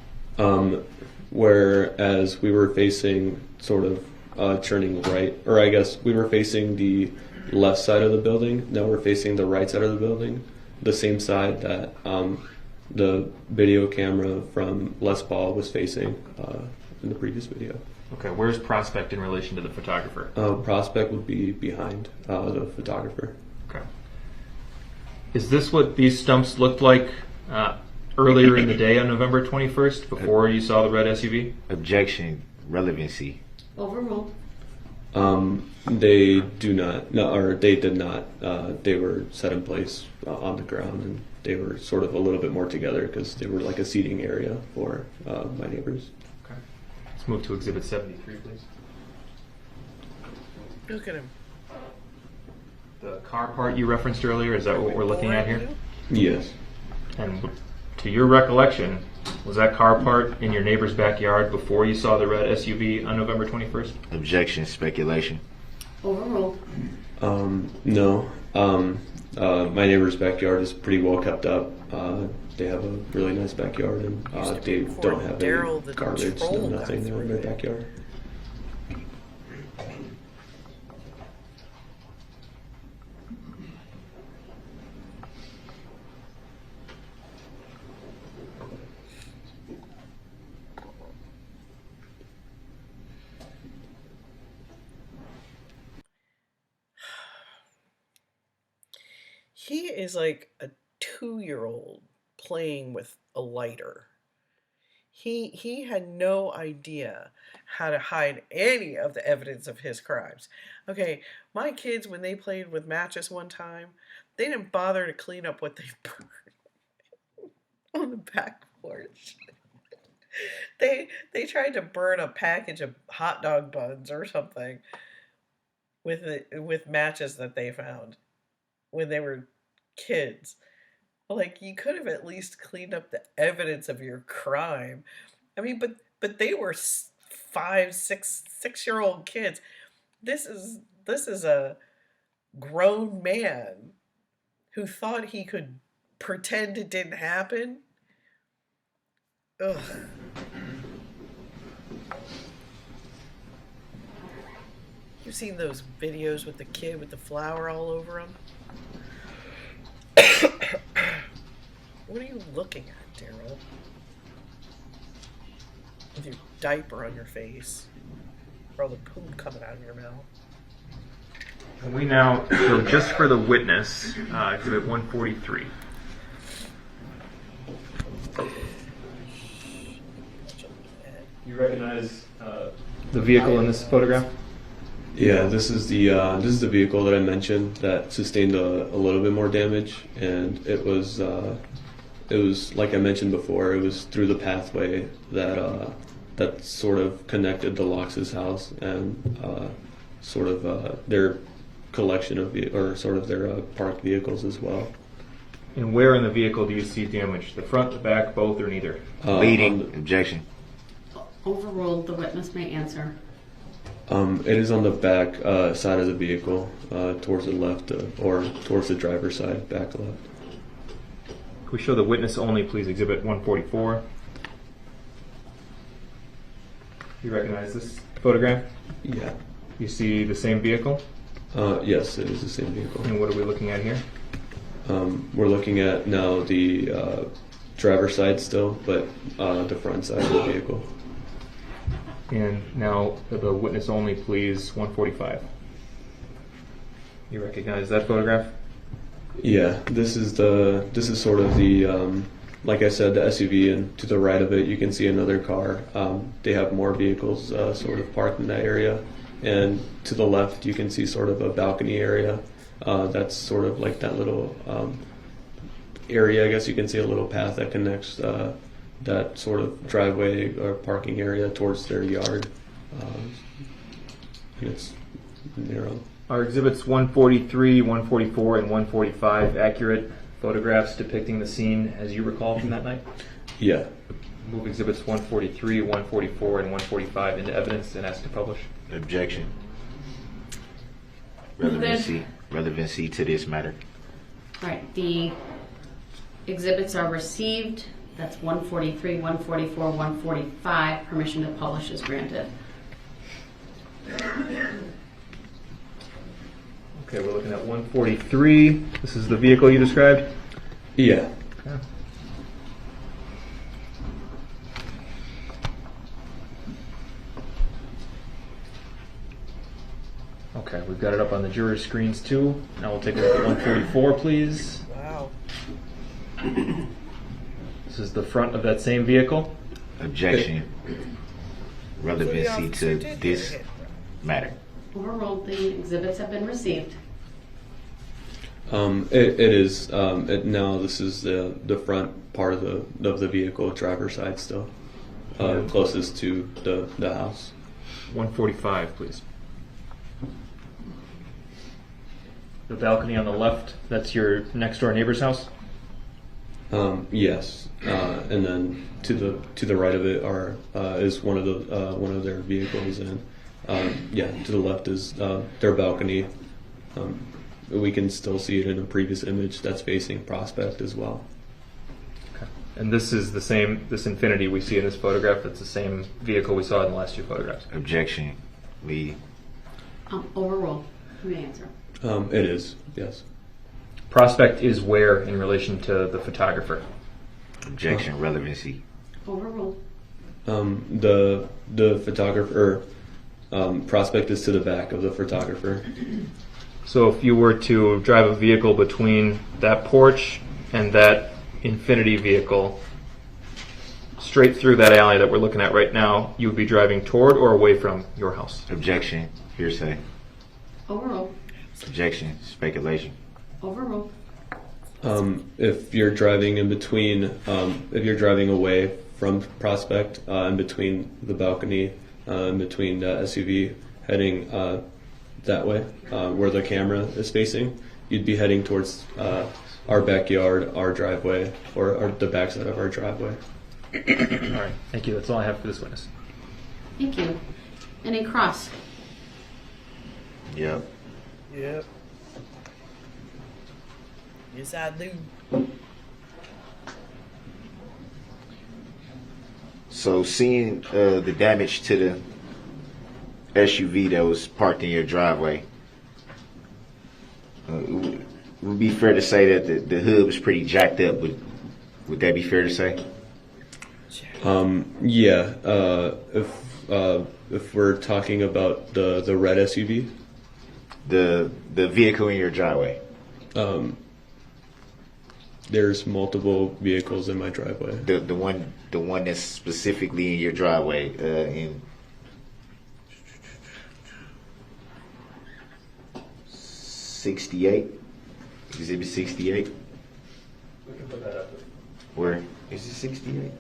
Whereas we were facing sort of turning right, or I guess we were facing the left side of the building. Now we're facing the right side of the building, the same side that the video camera from Les Paul was facing in the previous video. Okay, where's Prospect in relation to the photographer? Prospect would be behind the photographer. Okay. Is this what these stumps looked like earlier in the day on November 21st, before you saw the red SUV? Objection. Relevancy. Overruled. They do not, no, or they did not. They were set in place on the ground, and they were sort of a little bit more together because they were like a seating area for my neighbors. Okay. Let's move to exhibit 73, please. Look at him. The car part you referenced earlier, is that what we're looking at here? Yes. And to your recollection, was that car part in your neighbor's backyard before you saw the red SUV on November 21st? Objection. Speculation. Overruled. No. My neighbor's backyard is pretty well kept up. They have a really nice backyard, and Used to they be before don't have Darrell, any the garbage, troll, no got nothing through in their there. backyard. He is like a 2-year-old playing with a lighter. He had no idea how to hide any of the evidence of his crimes. Okay, my kids, when they played with matches one time, they didn't bother to clean up what they burned on the back porch. They tried to burn a package of hot dog buns or something with matches that they found when they were kids. Like, you could have at least cleaned up the evidence of your crime. I mean, but they were 5, 6-year-old kids. This is a grown man who thought he could pretend it didn't happen. Ugh. You've seen those videos with the kid with the flour all over him? What are you looking at, Darrell? With your diaper on your face, or all the poop coming out of your mouth. And we now, so just for the witness, exhibit 143. You recognize the vehicle in this photograph? Yeah, this is the vehicle that I mentioned that sustained a little bit more damage, and it was like I mentioned before. It was through the pathway that sort of connected the Laux' house and sort of their collection of their parked vehicles as well. And where in the vehicle do you see damage? The front, the back, both, or neither? Leading. Objection. Overruled. The witness may answer. It is on the back side of the vehicle, towards the left, or towards the driver's side, back left. Can we show the witness only, please? Exhibit 144. You recognize this photograph? Yeah. You see the same vehicle? Yes, it is the same vehicle. And what are we looking at here? We're looking at now the driver's side still, but the front side of the vehicle. And now the witness only, please, 145. You recognize that photograph? Yeah, this is sort of the like I said, the SUV, and to the right of it you can see another car. They have more vehicles sort of parked in that area, and to the left you can see sort of a balcony area. That's sort of like that little area. I guess you can see a little path that connects that sort of driveway or parking area towards their yard. And it's narrow. Are exhibits 143, 144, and 145 accurate photographs depicting the scene as you recall from that night? Yeah. Move exhibits 143, 144, and 145 into evidence and ask to publish. Objection. Relevancy to this matter. All right. The exhibits are received. That's 143, 144, 145. Permission to publish is granted. Okay, we're looking at 143. This is the vehicle you described? Yeah. Okay. Okay, we've got it up on the jury screens too. Now we'll take a look at 144, please. Wow. This is the front of that same vehicle. Objection. So the Relevancy officer to did this get it. matter. Overruled. The exhibits have been received. It is now. This is the front part of the vehicle, driver's side still, closest to the house. 145, please. The balcony on the left, that's your next door neighbor's house? Yes, and then to the right of it is one of their vehicles, and to the left is their balcony. We can still see it in a previous image that's facing Prospect as well. Okay. And this is the same, this Infinity we see in this photograph, that's the same vehicle we saw in the last two photographs? Objection. Lead. Overruled. You may answer. It is, yes. Prospect is where in relation to the photographer? Objection. Relevancy. Overruled. The photographer, Prospect is to the back of the photographer. So if you were to drive a vehicle between that porch and that Infinity vehicle, straight through that alley that we're looking at right now, you would be driving toward or away from your house? Objection. Hearsay. Overruled. Objection. Speculation. Overruled. If you're driving in between, if you're driving away from Prospect, in between the balcony, in between the SUV, heading that way, where the camera is facing, you'd be heading towards our backyard, our driveway, or the backside of our driveway. All right, thank you. That's all I have for this witness. Thank you. Any cross? Yep. Yep. Yes, I do. So seeing the damage to the SUV that was parked in your driveway, it would be fair to say that the hood was pretty jacked up. Would that be fair to say? Yeah. If we're talking about the red SUV, The vehicle in your driveway. there's multiple vehicles in my driveway. The one that's specifically in your driveway. In 68, Exhibit 68. We can put that up. Where is it? 68.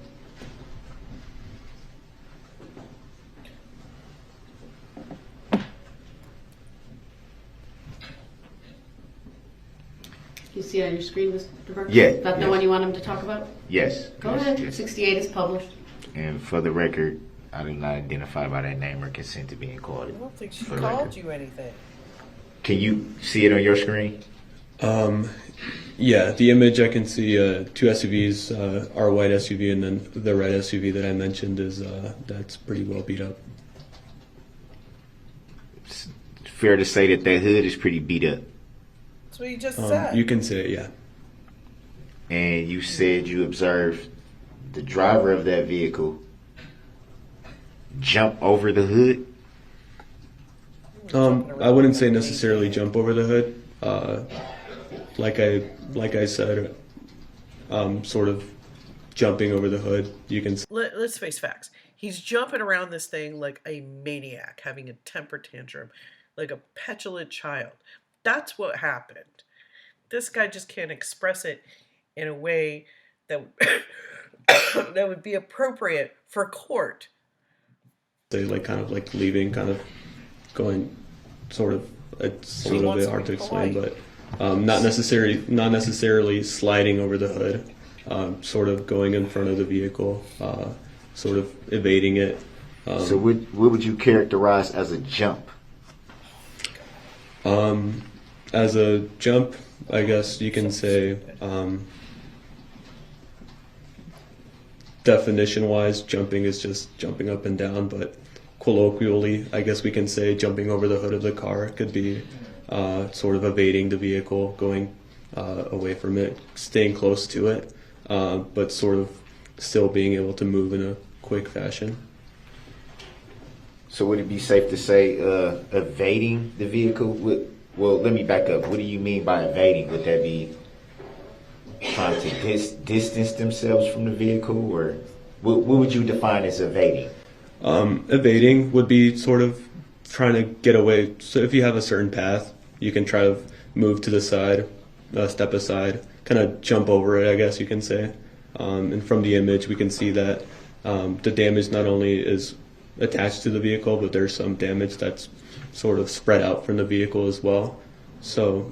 You see on your screen, Mr. Burke? Yeah, Is that the yes. one you want him to talk about? Yes. Go yes, ahead. yes. 68 is published. And for the record, I do not identify by that name or consent to being called. I don't think she For the called record. you anything. Can you see it on your screen? Yeah, the image I can see two SUVs, our white SUV and then the red SUV that I mentioned is that's pretty well beat up. It's fair to say that hood is pretty beat up. That's what you just said. You can say it, yeah. And you said you observed the driver of that vehicle jump over the hood. I wouldn't say necessarily jump over the hood. Like I said, sort of jumping over the hood. You can. Let's face facts. He's jumping around this thing like a maniac, having a temper tantrum, like a petulant child. That's what happened. This guy just can't express it in a way that that would be appropriate for court. Say like kind of like leaving, kind of going, sort of. It's a He little wants bit to hard to be explain, polite. but not necessarily sliding over the hood. Sort of going in front of the vehicle, sort of evading it. So what would you characterize as a jump? As a jump, I guess you can say, definition-wise, jumping is just jumping up and down, but colloquially, I guess we can say jumping over the hood of the car. It could be sort of evading the vehicle, going away from it, staying close to it, but sort of still being able to move in a quick fashion. So would it be safe to say evading the vehicle? Well, let me back up. What do you mean by evading? Would that be trying to distance themselves from the vehicle, or what would you define as evading? Evading would be sort of trying to get away. So if you have a certain path, you can try to move to the side, step aside, kind of jump over it, I guess you can say. And from the image, we can see that the damage not only is attached to the vehicle, but there's some damage that's sort of spread out from the vehicle as well. So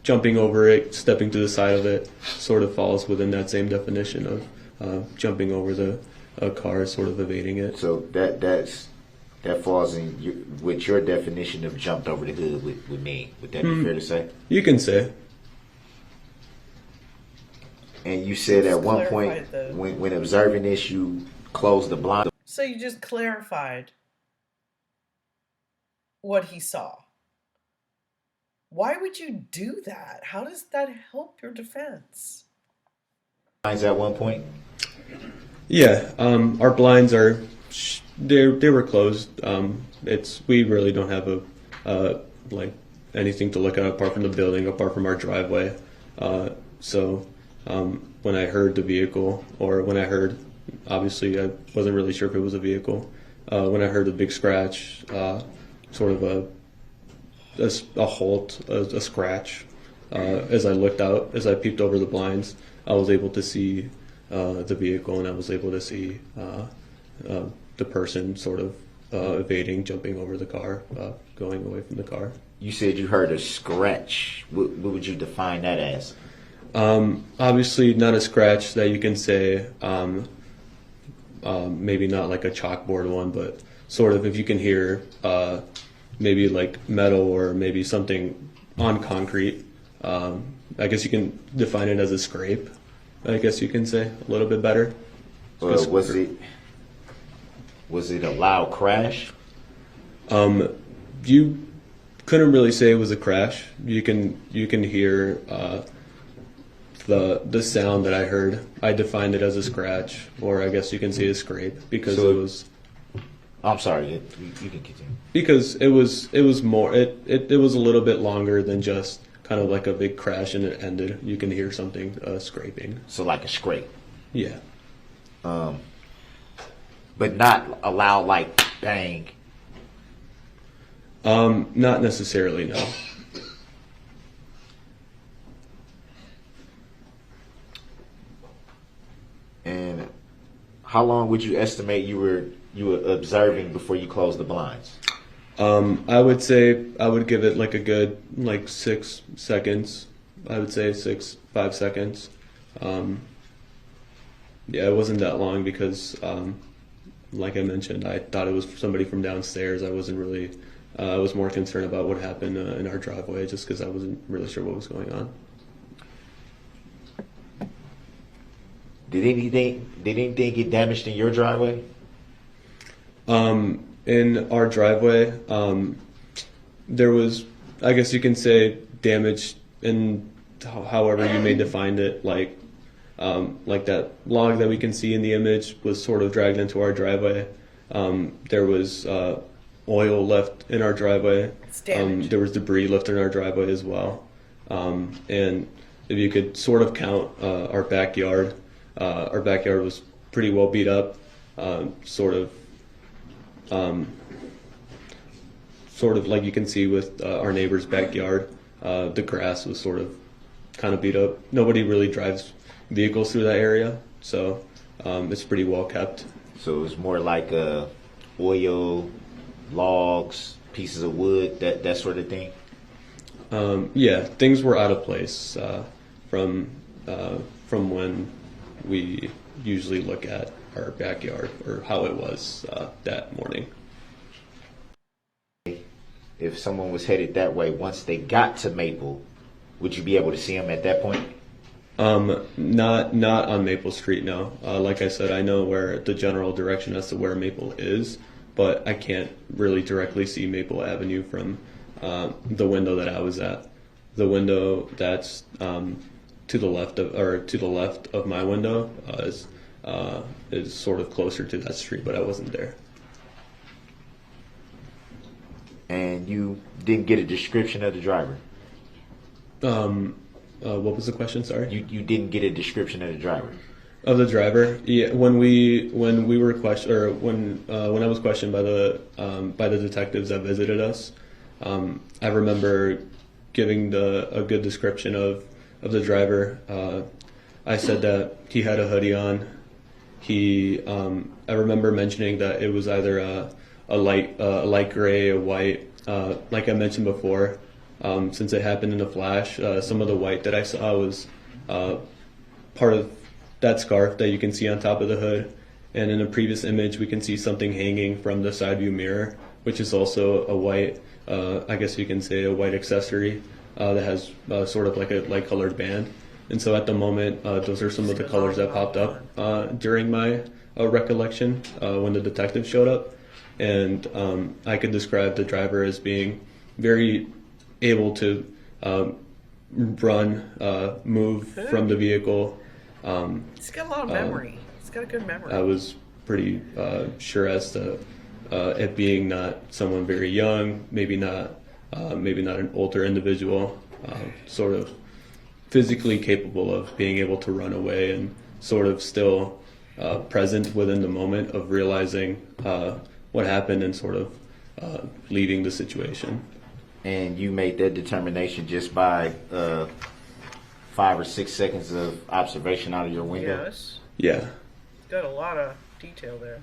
jumping over it, stepping to the side of it, sort of falls within that same definition of jumping over the car, sort of evading it. So that falls in with your definition of jumped over the hood would mean. Would that be fair to say? You can say. And you said at Just one point clarified when observing this, you closed the blind. So you just clarified what he saw. Why would you do that? How does that help your defense? Blinds at one point. Yeah, our blinds are they were closed. We really don't have like anything to look at apart from the building, apart from our driveway. So when I heard the vehicle, or when I heard, obviously I wasn't really sure if it was a vehicle. When I heard the big scratch, sort of a halt, a scratch. As I looked out, as I peeped over the blinds, I was able to see the vehicle, and I was able to see the person sort of evading, jumping over the car, going away from the car. You said you heard a scratch. What would you define that as? Obviously not a scratch that you can say, maybe not like a chalkboard one, but sort of if you can hear maybe like metal or maybe something on concrete. I guess you can define it as a scrape. I guess you can say a little bit better. Was it a loud crash? You couldn't really say it was a crash. You can hear the sound that I heard. I defined it as a scratch, or I guess you can say a scrape, because So it was. I'm sorry, you can continue. Because it was more. It was a little bit longer than just kind of like a big crash and it ended. You can hear something scraping. So like a scrape. Yeah. But not a loud like bang. Not necessarily, no. And how long would you estimate you were observing before you closed the blinds? I would say I would give it like a good 6 seconds. I would say 5 seconds. Yeah, it wasn't that long because, like I mentioned, I thought it was somebody from downstairs. I wasn't really. I was more concerned about what happened in our driveway, just because I wasn't really sure what was going on. Did anything get damaged in your driveway? In our driveway, there was, I guess you can say, damage in however you may define it, like that log that we can see in the image was sort of dragged into our driveway. There was oil left in our driveway. It's damaged. There was debris left in our driveway as well. And if you could sort of count our backyard was pretty well beat up, sort of like you can see with our neighbor's backyard. The grass was sort of kind of beat up. Nobody really drives vehicles through that area, so it's pretty well kept. So it was more like oil, logs, pieces of wood, that sort of thing. Yeah, things were out of place from when we usually look at our backyard or how it was that morning. If someone was headed that way, once they got to Maple, would you be able to see them at that point? Not on Maple Street, no. Like I said, I know where the general direction as to where Maple is, but I can't really directly see Maple Avenue from the window that I was at. The window that's to the left of my window is sort of closer to that street, but I wasn't there. And you didn't get a description of the driver? What was the question? Sorry. You didn't get a description of the driver? Of the driver? Yeah. When we were questioned, or when I was questioned by the detectives that visited us, I remember giving a good description of the driver. I said that he had a hoodie on. I remember mentioning that it was either a light gray, a white. Like I mentioned before, since it happened in a flash, some of the white that I saw was part of that scarf that you can see on top of the hood. And in a previous image, we can see something hanging from the side view mirror, which is also a white, I guess you can say a white accessory that has sort of like a light colored band. And so at the moment, those are some of the colors that popped up during my recollection when the detective showed up. And I could describe the driver as being very able to run, move from the vehicle. He's got a lot of memory. He's got a good memory. I was pretty sure as to it being not someone very young, maybe not an older individual, sort of physically capable of being able to run away and sort of still present within the moment of realizing what happened and sort of leaving the situation. And you made that determination just by 5 or 6 seconds of observation out of your window? Yes. Yeah. Got a lot of detail there.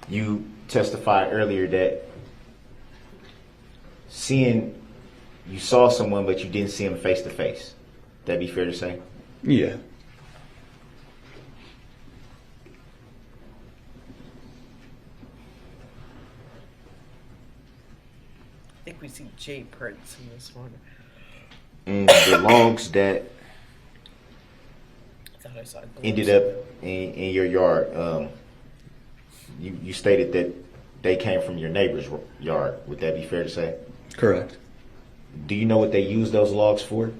You testified earlier that you saw someone, but you didn't see him face to face. That'd be fair to say? Yeah. I think we see J prints in this one. And the logs that I thought I saw ended up in your yard, you stated that they came from your neighbor's yard. Would that be fair to say? Correct. Do you know what they used those logs for?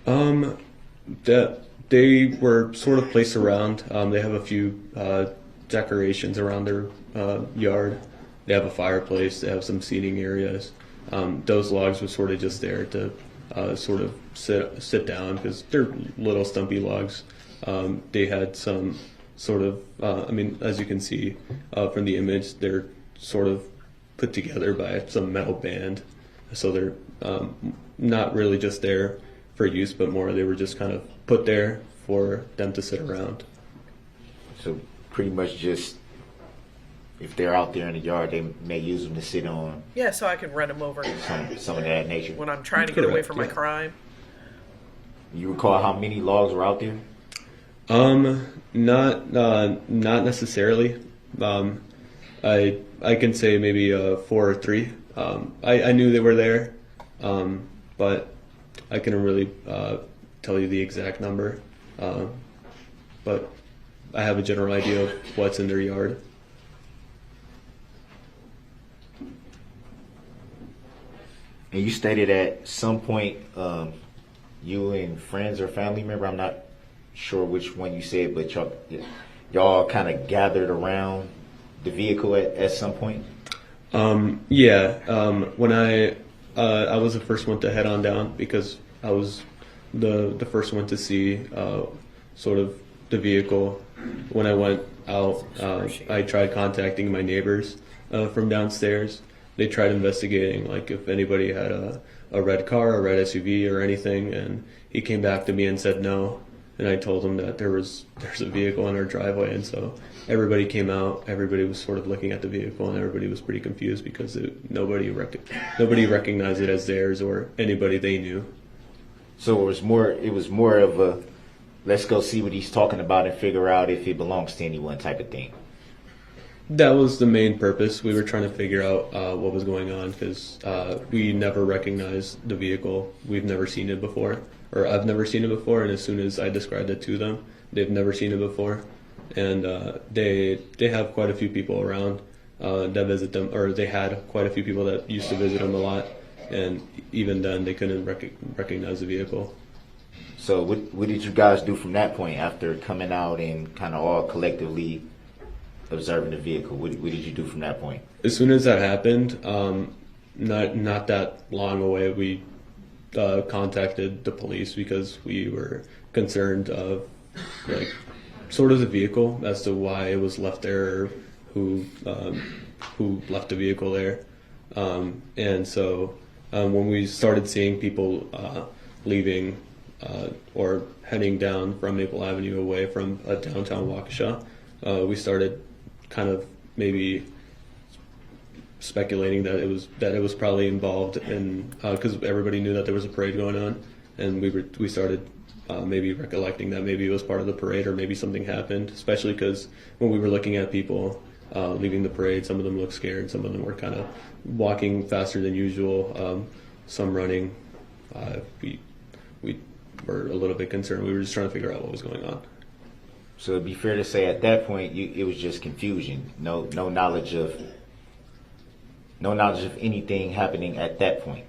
That they were sort of placed around. They have a few decorations around their yard. They have a fireplace. They have some seating areas. Those logs were sort of just there to sort of sit down because they're little stumpy logs. They had some sort of, I mean, as you can see from the image, they're sort of put together by some metal band. So they're not really just there for use, but more they were just kind of put there for them to sit around. So pretty much just, if they're out there in the yard, they may use them to sit on, Yeah, so I can run them over some of that nature. when I'm trying to get away Correct, from my yeah. crime. You recall how many logs were out there? Not necessarily. I can say maybe 4 or 3. I knew they were there, but I couldn't really tell you the exact number. But I have a general idea of what's in their yard. And you stated at some point, you and friends or family member, I'm not sure which one you said, but y'all kind of gathered around the vehicle at some point? When I was the first one to head on down because I was the first one to see sort of the vehicle. When I went out, I tried contacting my neighbors from downstairs. They tried investigating, like if anybody had a red car, a red SUV, or anything, and he came back to me and said no. And I told him that there's a vehicle in our driveway, and so everybody came out. Everybody was sort of looking at the vehicle, and everybody was pretty confused because nobody recognized it as theirs or anybody they knew. So it was more of a, let's go see what he's talking about and figure out if it belongs to anyone type of thing. That was the main purpose. We were trying to figure out what was going on because we never recognized the vehicle. We've never seen it before, or I've never seen it before. And as soon as I described it to them, they've never seen it before. And they have quite a few people around that visit them, or they had quite a few people that used to visit them a lot. And even then, they couldn't recognize the vehicle. So what did you guys do from that point after coming out and kind of all collectively observing the vehicle? What did you do from that point? As soon as that happened, not that long away, we contacted the police because we were concerned of like sort of the vehicle as to why it was left there, or who left the vehicle there, and so when we started seeing people leaving or heading down from Maple Avenue away from downtown Waukesha, we started kind of maybe speculating that it was probably involved in because everybody knew that there was a parade going on, and we started maybe recollecting that maybe it was part of the parade or maybe something happened, especially because when we were looking at people leaving the parade, some of them looked scared, some of them were kind of walking faster than usual, some running. We were a little bit concerned. We were just trying to figure out what was going on. So it'd be fair to say at that point it was just confusion, no knowledge of anything happening at that point.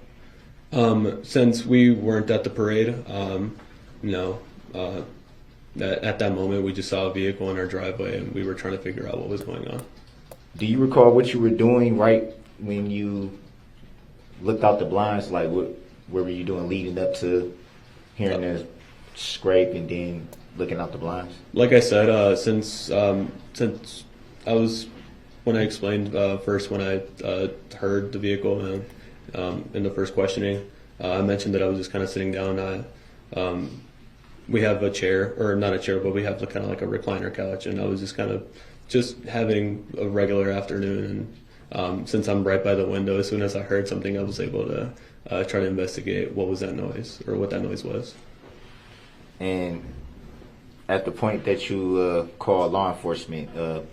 Since we weren't at the parade, no. At that moment, we just saw a vehicle in our driveway, and we were trying to figure out what was going on. Do you recall what you were doing right when you looked out the blinds? Like what were you doing leading up to hearing the scrape and then looking out the blinds? Like I said, since I was, when I explained first when I heard the vehicle in the first questioning, I mentioned that I was just kind of sitting down. We have a chair, or not a chair, but we have kind of like a recliner couch, and I was just kind of having a regular afternoon. And since I'm right by the window, as soon as I heard something, I was able to try to investigate what was that noise or what that noise was. And at the point that you called law enforcement, do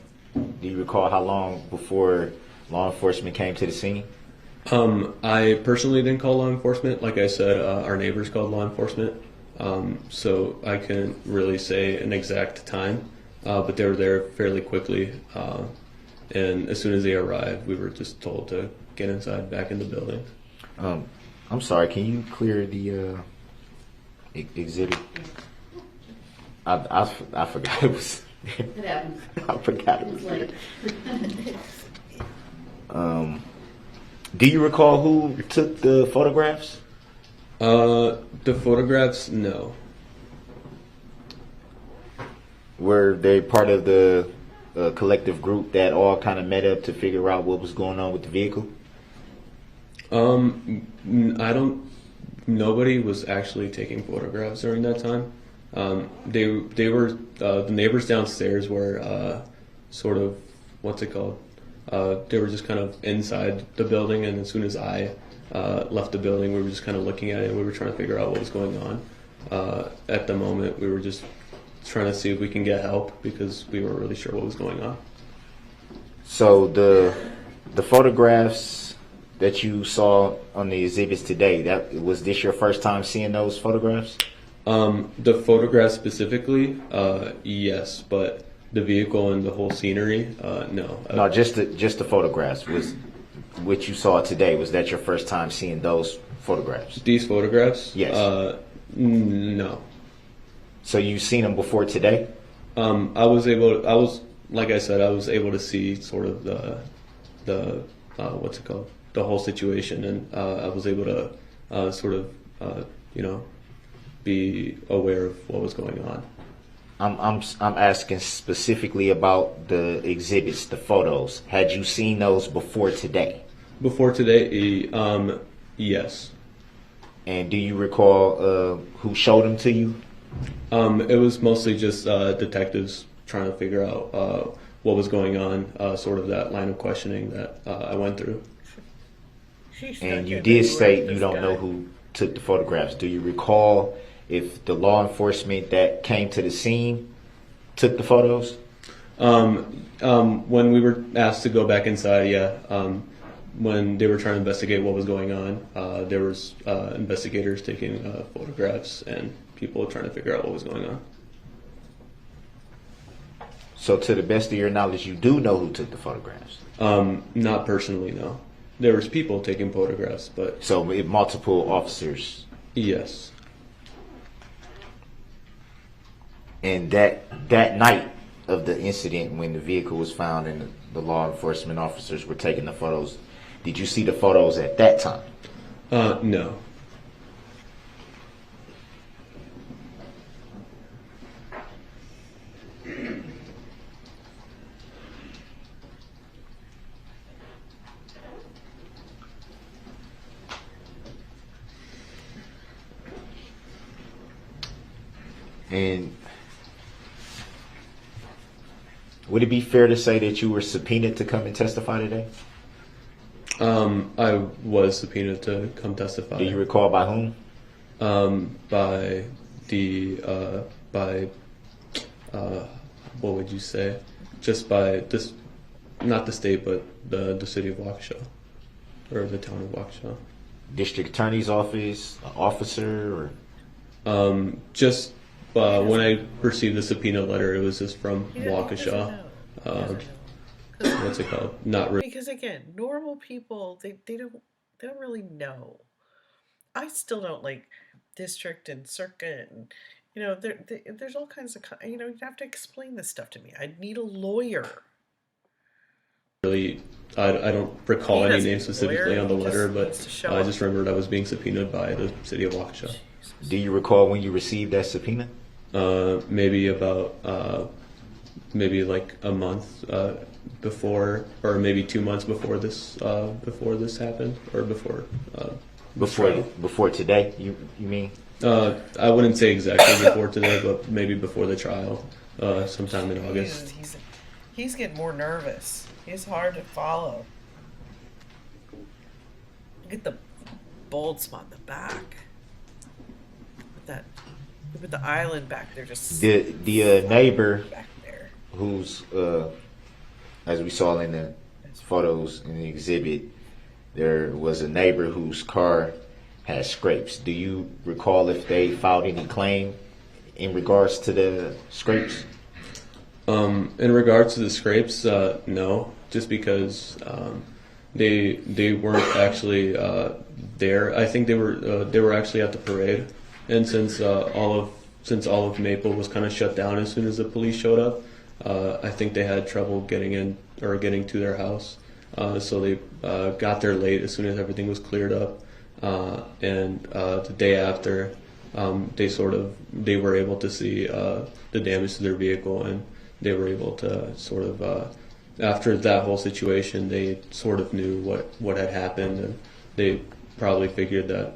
you recall how long before law enforcement came to the scene? I personally didn't call law enforcement. Like I said, our neighbors called law enforcement. So I couldn't really say an exact time, but they were there fairly quickly. And as soon as they arrived, we were just told to get inside, back in the building. I'm sorry, can you clear the exhibit? I forgot it was. It happens. I forgot it It's was. late. Do you recall who took the photographs? The photographs, no. Were they part of the collective group that all kind of met up to figure out what was going on with the vehicle? Nobody was actually taking photographs during that time. They were, the neighbors downstairs were, sort of, what's it called? They were just kind of inside the building, and as soon as I left the building, we were just kind of looking at it, and we were trying to figure out what was going on. At the moment, we were just trying to see if we can get help because we weren't really sure what was going on. So the photographs that you saw on the exhibits today, was this your first time seeing those photographs? The photographs specifically, yes, but the vehicle and the whole scenery, no. No, just the photographs. Was what you saw today, was that your first time seeing those photographs? These photographs? Yes. No. So you've seen them before today? Like I said, I was able to see sort of the what's it called? The whole situation, and I was able to sort of, be aware of what was going on. I'm asking specifically about the exhibits, the photos. Had you seen those before today? Before today, yes. And do you recall who showed them to you? It was mostly just detectives trying to figure out what was going on, sort of that line of questioning that I went through. And you did say you don't know who took the photographs. Do you recall if the law enforcement that came to the scene took the photos? When we were asked to go back inside, yeah. When they were trying to investigate what was going on, there was investigators taking photographs and people trying to figure out what was going on. So to the best of your knowledge, you do know who took the photographs? Not personally, no. There was people taking photographs, but... So multiple officers? Yes. And that night of the incident, when the vehicle was found and the law enforcement officers were taking the photos, did you see the photos at that time? No. And would it be fair to say that you were subpoenaed to come and testify today? I was subpoenaed to come testify. Do you recall by whom? By the, what would you say? Just by this, not the state, but the city of Waukesha, or the town of Waukesha. District Attorney's Office, officer, or? Just when I received the subpoena letter, it was just from Waukesha. What's it called? Not really. Because again, normal people they don't really know. I still don't like district and circuit, and there's all kinds of you have to explain this stuff to me. I need a lawyer. Really, I don't recall any names specifically on the letter, but I just remembered I was being subpoenaed by the city of Waukesha. Do you recall when you received that subpoena? Maybe about maybe like a month before, or maybe 2 months before this happened, or before before today. You mean? I wouldn't say exactly before today, but maybe before the trial, sometime in August. He's getting more nervous. He's hard to follow. Look at the bold spot in the back. That They put the island back there, just The neighbor back there. who's as we saw in the photos in the exhibit, there was a neighbor whose car had scrapes. Do you recall if they filed any claim in regards to the scrapes? In regards to the scrapes, no, just because they weren't actually there. I think they were actually at the parade, and since all of Maple was kind of shut down as soon as the police showed up, I think they had trouble getting in or getting to their house. So they got there late as soon as everything was cleared up, and the day after, they were able to see the damage to their vehicle, and they were able to sort of after that whole situation, they sort of knew what had happened, and they probably figured that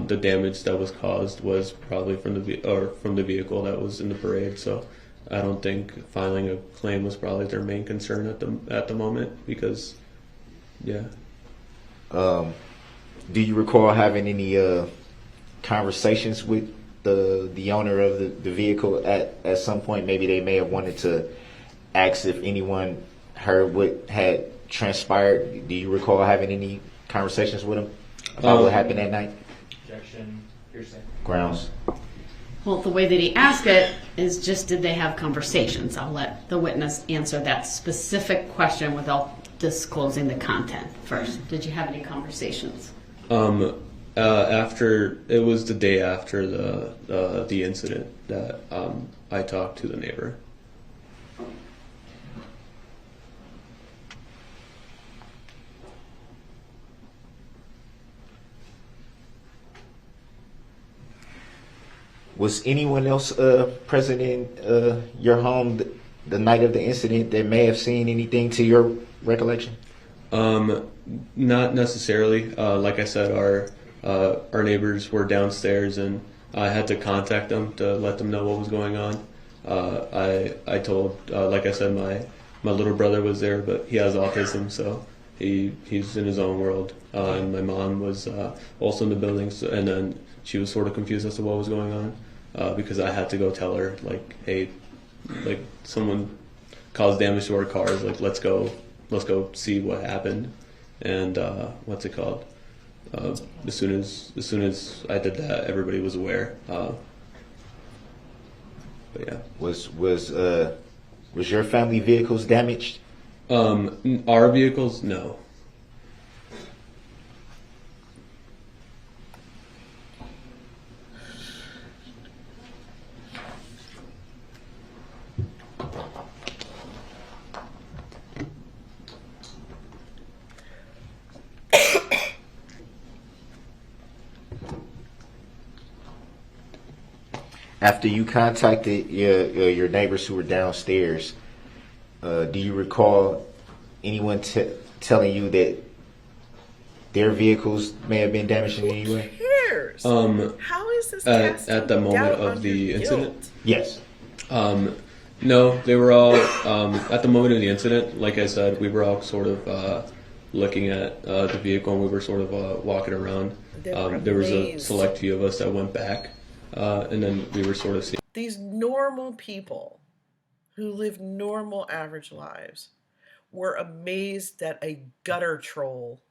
the damage that was caused was probably from the vehicle that was in the parade. So I don't think filing a claim was probably their main concern at the moment, because yeah. Do you recall having any conversations with the owner of the vehicle at some point? Maybe they may have wanted to ask if anyone heard what had transpired. Do you recall having any conversations with him about what happened that night? Objection. Hearsay. Grounds. Well, the way that he asked it is just, did they have conversations? I'll let the witness answer that specific question without disclosing the content first. Did you have any conversations? After it was the day after the incident that I talked to the neighbor. Was anyone else present in your home the night of the incident that may have seen anything to your recollection? Not necessarily. Like I said, our neighbors were downstairs, and I had to contact them to let them know what was going on. I told, like I said, my little brother was there, but he has autism, so he's in his own world. And my mom was also in the building, and then she was sort of confused as to what was going on, because I had to go tell her, like, hey, like, someone caused damage to our cars, like, let's go see what happened. And what's it called? As soon as I did that, everybody was aware. But yeah. Was your family vehicles damaged? Our vehicles, no. After you contacted your neighbors who were downstairs, do you recall anyone telling you that their vehicles may have been damaged in any way? Who cares? How is this At the moment of the incident? Yes. No, they were all at the moment of the incident. Like I said, we were all sort of looking at the vehicle, and we were sort of walking around. There was a select few of us that went back, and then we were sort of seeing These normal people who live normal, average lives were amazed that a gutter troll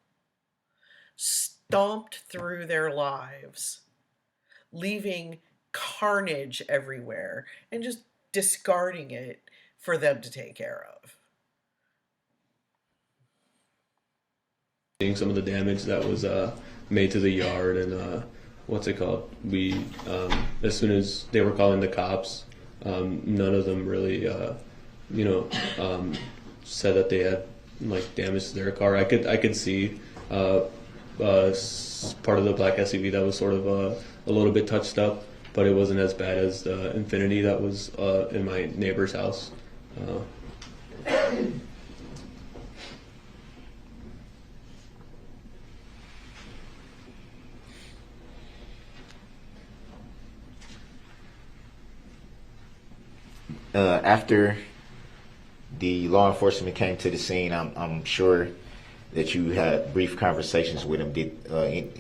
stomped through their lives, leaving carnage everywhere and just discarding it for them to take care of. some of the damage that was made to the yard, and what's it called? We as soon as they were calling the cops, none of them really said that they had like damage to their car. I could see part of the black SUV that was sort of a little bit touched up, but it wasn't as bad as the Infiniti that was in my neighbor's house. After the law enforcement came to the scene, I'm sure that you had brief conversations with them. Did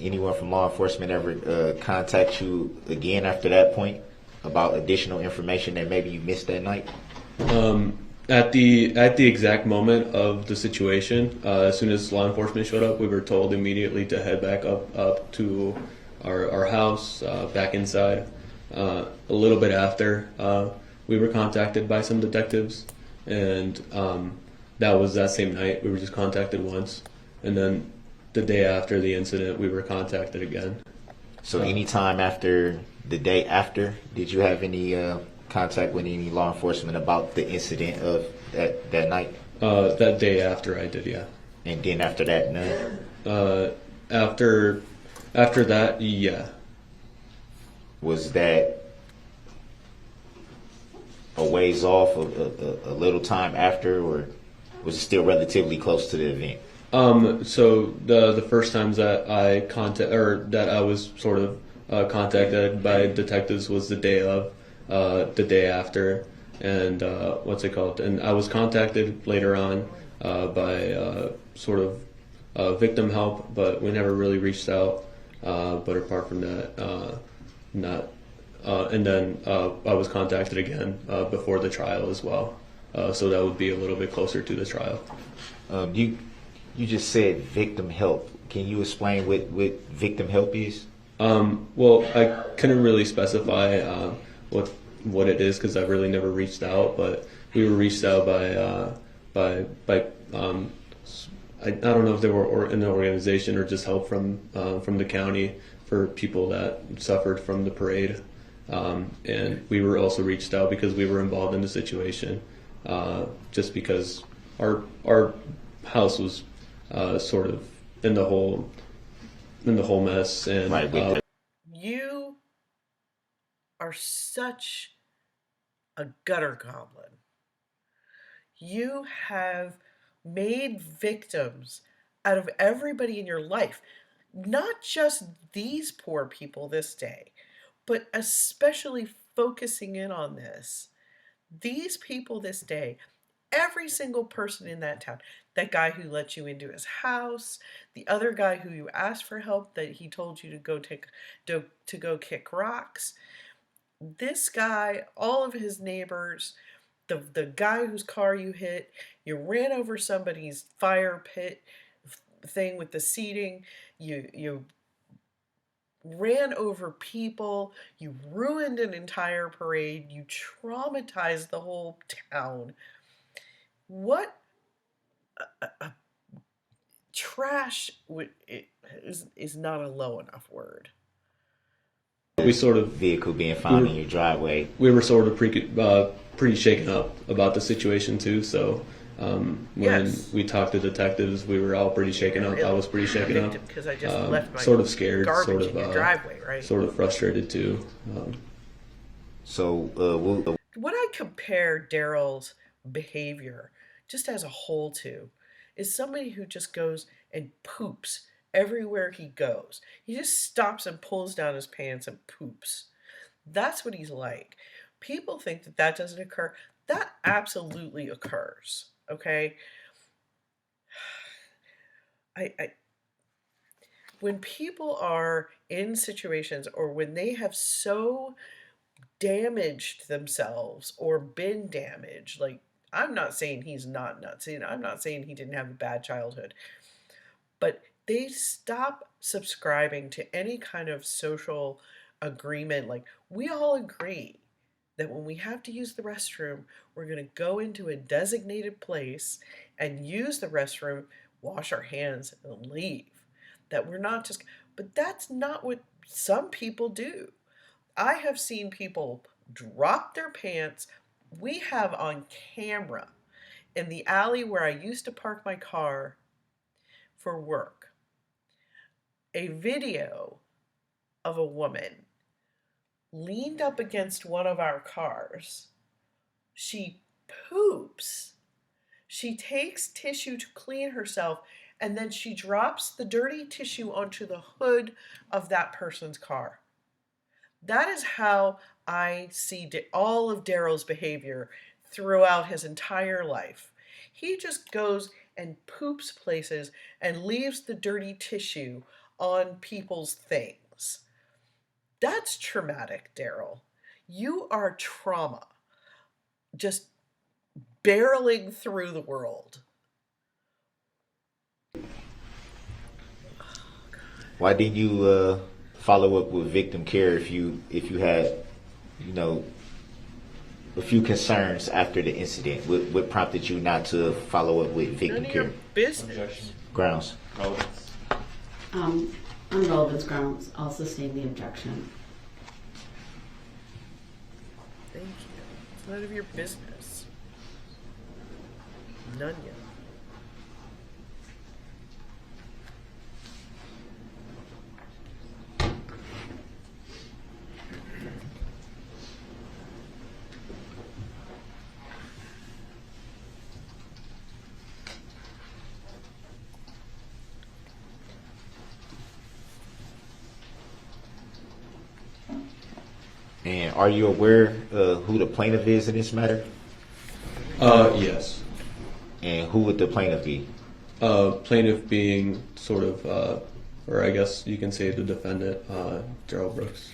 anyone from law enforcement ever contact you again after that point? about additional information that maybe you missed that night? At the exact moment of the situation, as soon as law enforcement showed up, we were told immediately to head back up to our house, back inside. A little bit after, we were contacted by some detectives, and that was that same night. We were just contacted once, and then the day after the incident, we were contacted again. So anytime after the day after, did you have any contact with any law enforcement about the incident of that night? That day after I did, yeah. And then after that, none? After that, yeah. Was that a ways off, a little time after, or was it still relatively close to the event? So the first times that I was sort of contacted by detectives was the day after, and what's it called? And I was contacted later on by sort of victim help, but we never really reached out. But apart from that, not. And then I was contacted again before the trial as well. So that would be a little bit closer to the trial. You just said victim help. Can you explain what victim help is? Well, I couldn't really specify what it is because I really never reached out. But we were reached out by I don't know if they were in an organization or just help from the county for people that suffered from the parade. And we were also reached out because we were involved in the situation, just because our house was sort of in the whole mess, and Right. You are such a gutter goblin. You have made victims out of everybody in your life, not just these poor people this day, but especially focusing in on this. These people this day, every single person in that town, that guy who let you into his house, the other guy who you asked for help that he told you to go kick rocks, this guy, all of his neighbors, the guy whose car you hit, you ran over somebody's fire pit thing with the seating, you ran over people, you ruined an entire parade, you traumatized the whole town. What trash is not a low enough word. we sort of Vehicle being found in your driveway. we were sort of pretty shaken up about the situation too. So when Yes. we talked to detectives, we were all pretty shaken up. I was pretty shaken up, because I just left my sort of scared, garbage sort of in your driveway, right? sort of frustrated too. So What I compare Darrell's behavior just as a whole to is somebody who just goes and poops everywhere he goes. He just stops and pulls down his pants and poops. That's what he's like. People think that that doesn't occur. That absolutely occurs. Okay. I when people are in situations or when they have so damaged themselves or been damaged, like, I'm not saying he's not nuts, and I'm not saying he didn't have a bad childhood, but they stop subscribing to any kind of social agreement. Like, we all agree that when we have to use the restroom, we're going to go into a designated place and use the restroom, wash our hands, and leave. That we're not just, but that's not what some people do. I have seen people drop their pants. We have on camera in the alley where I used to park my car for work a video of a woman leaned up against one of our cars. She poops. She takes tissue to clean herself, and then she drops the dirty tissue onto the hood of that person's car. That is how I see all of Darrell's behavior throughout his entire life. He just goes and poops places and leaves the dirty tissue on people's things. That's traumatic, Darrell. You are trauma, just barreling through the world. Why didn't you follow up with victim care if you had, a few concerns after the incident? What prompted you not to follow up with victim None of care? your business. Objection. Grounds. Relevance. On relevance grounds, I'll sustain the objection. Thank you. It's none of your business. None yet. And are you aware who the plaintiff is in this matter? Yes. And who would the plaintiff be? Plaintiff being sort of, or I guess you can say the defendant, Darrell Brooks.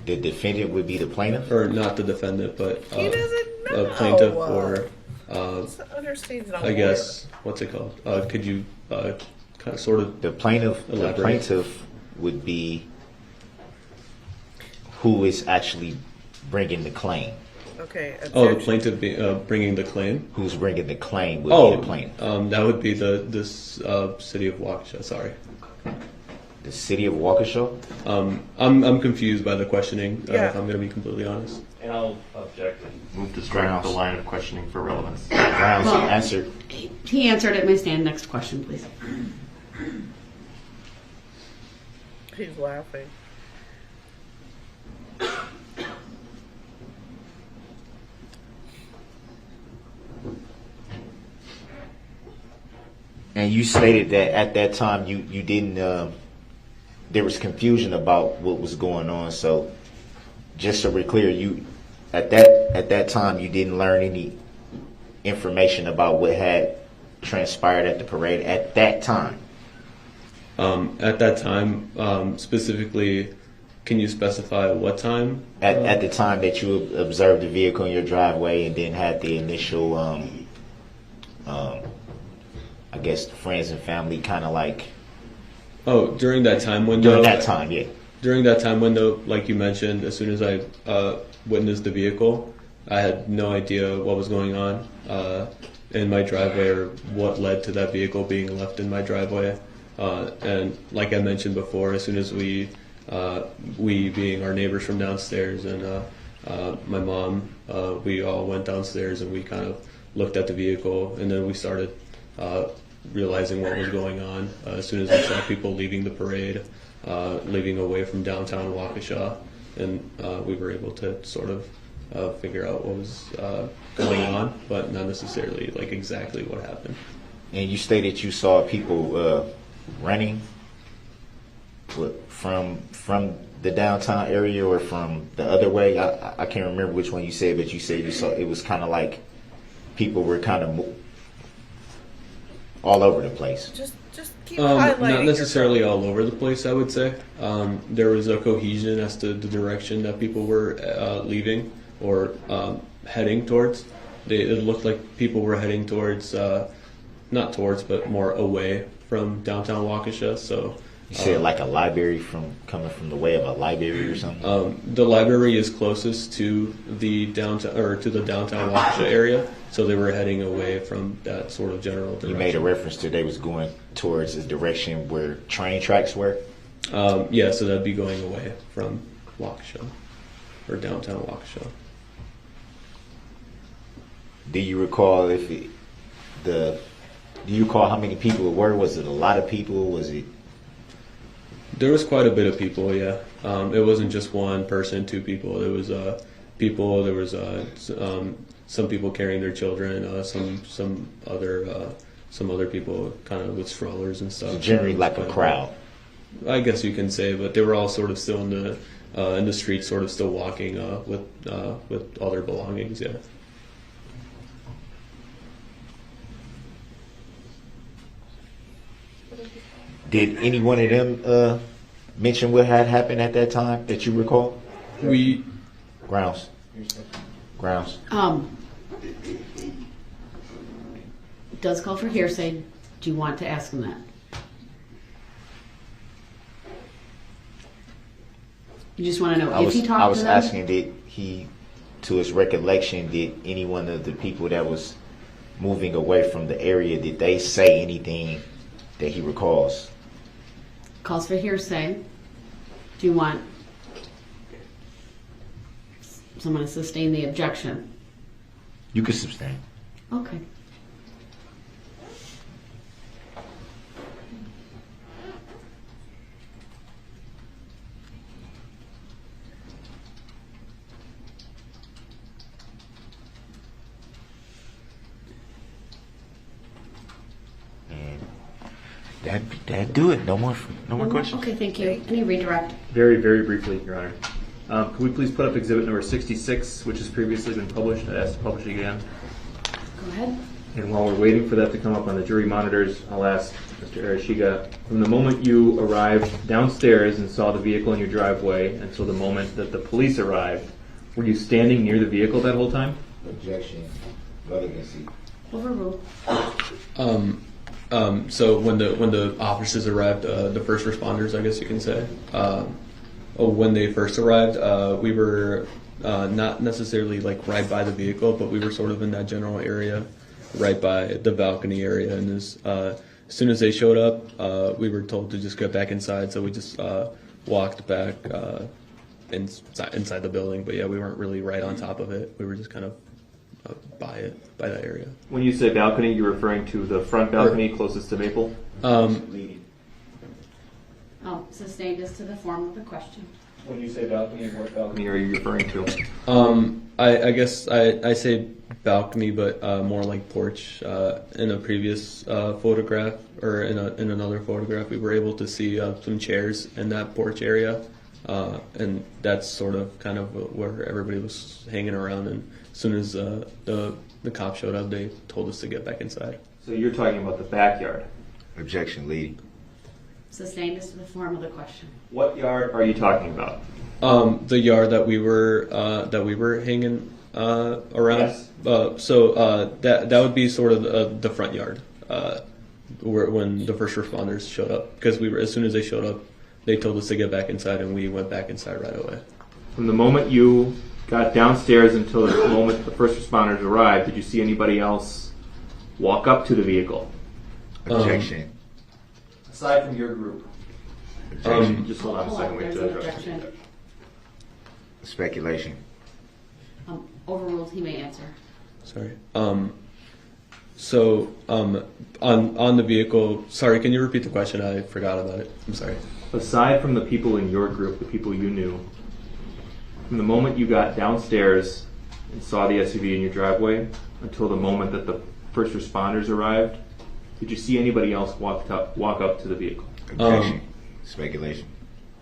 The defendant would be the plaintiff? Or not the defendant, but He doesn't know. a plaintiff, or Understands not I guess, what's it called? Could you kind of sort of The plaintiff would be who is actually bringing the claim. Okay. the Objection. plaintiff bringing the claim? Who's bringing the claim would be the plaintiff. That would be this city of Waukesha. Sorry, The city of WAUKESHA? I'm confused by the questioning. Yeah. If I'm going to be completely honest. And I'll object and move to strike Grounds. the line of questioning for relevance. Grounds Well- answered. He answered it. May stand. Next question, please. He's laughing. And you stated that at that time you didn't, there was confusion about what was going on. So just so we're clear, you at that time you didn't learn any information about what had transpired at the parade at that time. At that time, specifically, can you specify what time? At the time that you observed the vehicle in your driveway and then had the initial, I guess, friends and family kind of like. Oh, during that time window. During that time, yeah. During that time window, like you mentioned, as soon as I witnessed the vehicle, I had no idea what was going on in my driveway or what led to that vehicle being left in my driveway. And like I mentioned before, as soon as we being our neighbors from downstairs and my mom, we all went downstairs and we kind of looked at the vehicle, and then we started realizing what was going on as soon as we saw people leaving the parade, leaving away from downtown Waukesha, and we were able to sort of figure out what was going on, but not necessarily like exactly what happened. And you stated you saw people running from the downtown area or from the other way. I can't remember which one you said, but you said you saw it was kind of like people were kind of all over the place. Just keep highlighting. Not necessarily yourself. all over the place, I would say. There was a cohesion as to the direction that people were leaving or heading towards. It looked like people were heading towards, not towards, but more away from downtown Waukesha. So You said like a library coming from the way of a library or something. the library is closest to the downtown Waukesha area, so they were heading away from that sort of general direction. You made a reference to they was going towards the direction where train tracks were. Yeah, so that'd be going away from Waukesha or downtown Waukesha. Do you recall do you recall how many people it were? Was it a lot of people? Was it? There was quite a bit of people, yeah. It wasn't just one person, two people. There was people. There was some people carrying their children. Some other people kind of with strollers and stuff. So generally like a crowd. I guess you can say, but they were all sort of still in the street, sort of still walking with all their belongings. Yeah. Did any one of them mention what had happened at that time that you recall? Grounds. Grounds. Does call for hearsay. Do you want to ask him that? You just want to know if he talked to them? I was asking, did he, to his recollection, did any one of the people that was moving away from the area, did they say anything that he recalls? Calls for hearsay. Do you want someone to sustain the objection? You could sustain. Okay. That'd do it. No more questions. Okay, thank you. Any redirect? Very, very briefly, Your Honor. Could we please put up exhibit number 66, which has previously been published? I'd ask to publish it again. Go ahead. And while we're waiting for that to come up on the jury monitors, I'll ask Mr. Arashiga, from the moment you arrived downstairs and saw the vehicle in your driveway until the moment that the police arrived, were you standing near the vehicle that whole time? Objection. Relevancy. Overruled. So when the officers arrived, the first responders, I guess you can say, when they first arrived, we were not necessarily like right by the vehicle, but we were sort of in that general area, right by the balcony area. And as soon as they showed up, we were told to just get back inside. So we just walked back inside the building. But yeah, we weren't really right on top of it. We were just kind of by that area. When you say balcony, you're referring to the front balcony closest to Maple? Sustained as to the form of the question. When you say balcony, what balcony are you referring to? I guess I say balcony, but more like porch. In a previous photograph, or in another photograph, we were able to see some chairs in that porch area, and that's sort of kind of where everybody was hanging around. And as soon as the cop showed up, they told us to get back inside. So you're talking about the backyard. Objection, leading. Sustained as to the form of the question. What yard are you talking about? The yard that we were hanging around. Yes. That would be sort of the front yard, when the first responders showed up. Because as soon as they showed up, they told us to get back inside, and we went back inside right away. From the moment you got downstairs until the moment the first responders arrived, did you see anybody else walk up to the vehicle? Objection. Aside from your group. Objection. Just hold on a second. There's an objection. Speculation. Overruled. He may answer. Sorry. On the vehicle. Sorry, can you repeat the question? I forgot about it. I'm sorry. Aside from the people in your group, the people you knew, from the moment you got downstairs and saw the SUV in your driveway until the moment that the first responders arrived, did you see anybody else walk up to the vehicle? Objection. Speculation.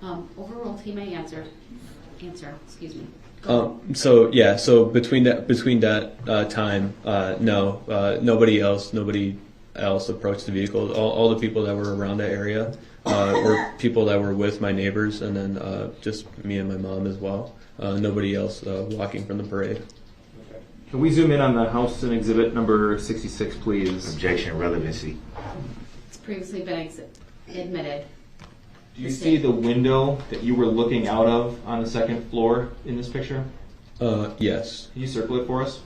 Overruled. He may answer. Excuse me. So between that time, no, nobody else approached the vehicle. All the people that were around that area were people that were with my neighbors, and then just me and my mom as well. Nobody else walking from the parade. Can we zoom in on the house and exhibit number 66, please? Objection. Relevancy. It's previously been admitted. Do you see the window that you were looking out of on the second floor in this picture? Yes. Can you circle it for us?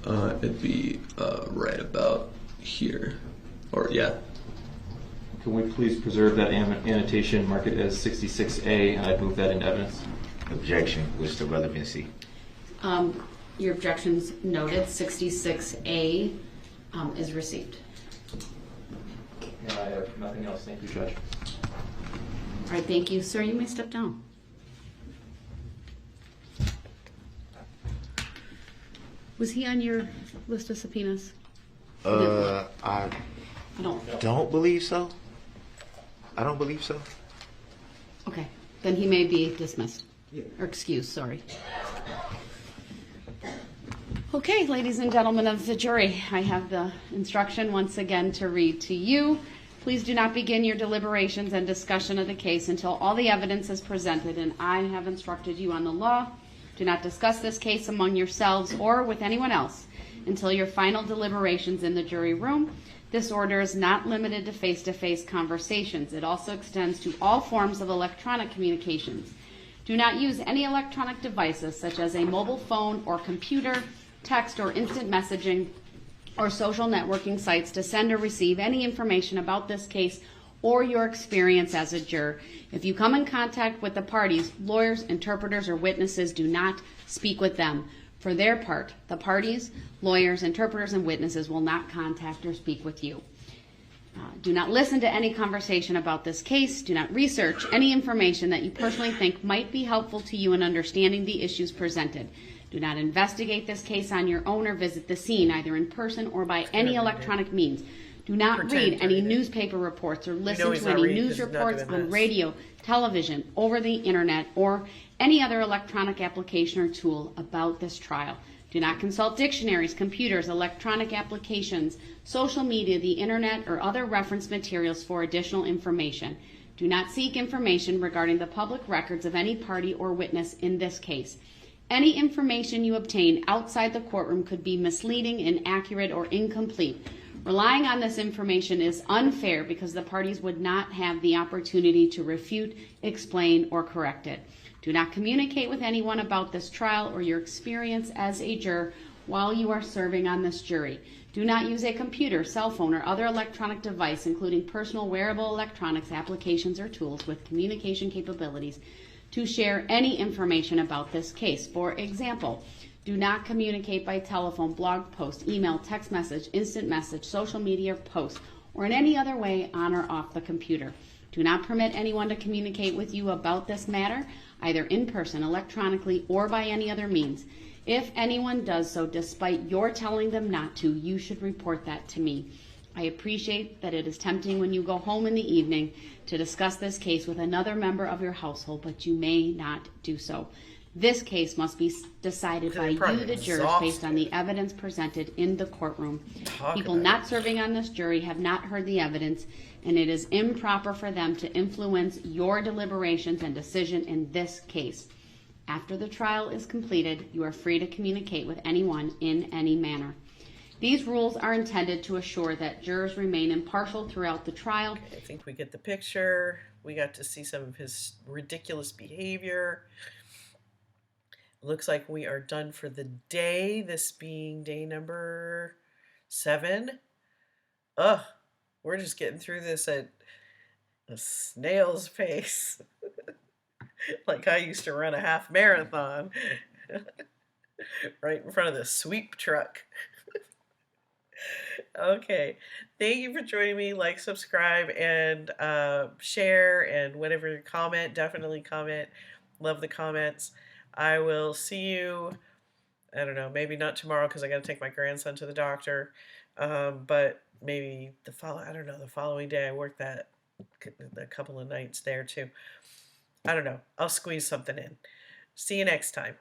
It'd be right about here, or yeah. Can we please preserve that annotation, mark it as 66A, and I'd move that into evidence? Objection. What's the relevancy? Your objections noted. 66A is received. And I have nothing else. Thank you, Judge. All right, thank you. Sir, you may step down. Was he on your list of subpoenas? I don't believe so. I don't believe so. Okay, then he may be dismissed. Or excused, sorry. Okay, ladies and gentlemen of the jury, I have the instruction once again to read to you. Please do not begin your deliberations and discussion of the case until all the evidence is presented, and I have instructed you on the law. Do not discuss this case among yourselves or with anyone else until your final deliberations in the jury room. This order is not limited to face-to-face conversations. It also extends to all forms of electronic communications. Do not use any electronic devices such as a mobile phone or computer, text or instant messaging, or social networking sites to send or receive any information about this case or your experience as a juror. If you come in contact with the parties, lawyers, interpreters, or witnesses, do not speak with them. For their part, the parties, lawyers, interpreters, and witnesses will not contact or speak with you. Do not listen to any conversation about this case. Do not research any information that you personally think might be helpful to you in understanding the issues presented. Do not investigate this case on your own or visit the scene, either in person or by any electronic means. Do not read any newspaper reports or listen to any news reports on radio, television, over the internet, or any other electronic application or tool about this trial. Do not consult dictionaries, computers, electronic applications, social media, the internet, or other reference materials for additional information. Do not seek information regarding the public records of any party or witness in this case. Any information you obtain outside the courtroom could be misleading, inaccurate, or incomplete. Relying on this information is unfair because the parties would not have the opportunity to refute, explain, or correct it. Do not communicate with anyone about this trial or your experience as a juror while you are serving on this jury. Do not use a computer, cell phone, or other electronic device, including personal wearable electronics applications or tools with communication capabilities, to share any information about this case. For example, do not communicate by telephone, blog post, email, text message, instant message, social media post, or in any other way on or off the computer. Do not permit anyone to communicate with you about this matter, either in person, electronically, or by any other means. If anyone does so despite your telling them not to, you should report that to me. I appreciate that it is tempting when you go home in the evening to discuss this case with another member of your household, but you may not do so. This case must be decided by you, the jurors, based on the evidence presented in the courtroom. People not serving on this jury have not heard the evidence, and it is improper for them to influence your deliberations and decision in this case. After the trial is completed, you are free to communicate with anyone in any manner. These rules are intended to assure that jurors remain impartial throughout the trial. I think we get the picture. We got to see some of his ridiculous behavior. Looks like we are done for the day, this being day number 7. Ugh, we're just getting through this at a snail's pace. Like I used to run a half marathon right in front of the sweep truck. Okay, thank you for joining me. Like, subscribe, and share, and whatever comment, definitely comment. Love the comments. I will see you, I don't know, maybe not tomorrow because I got to take my grandson to the doctor, but maybe the following day. I work that a couple of nights there too. I don't know. I'll squeeze something in. See you next time.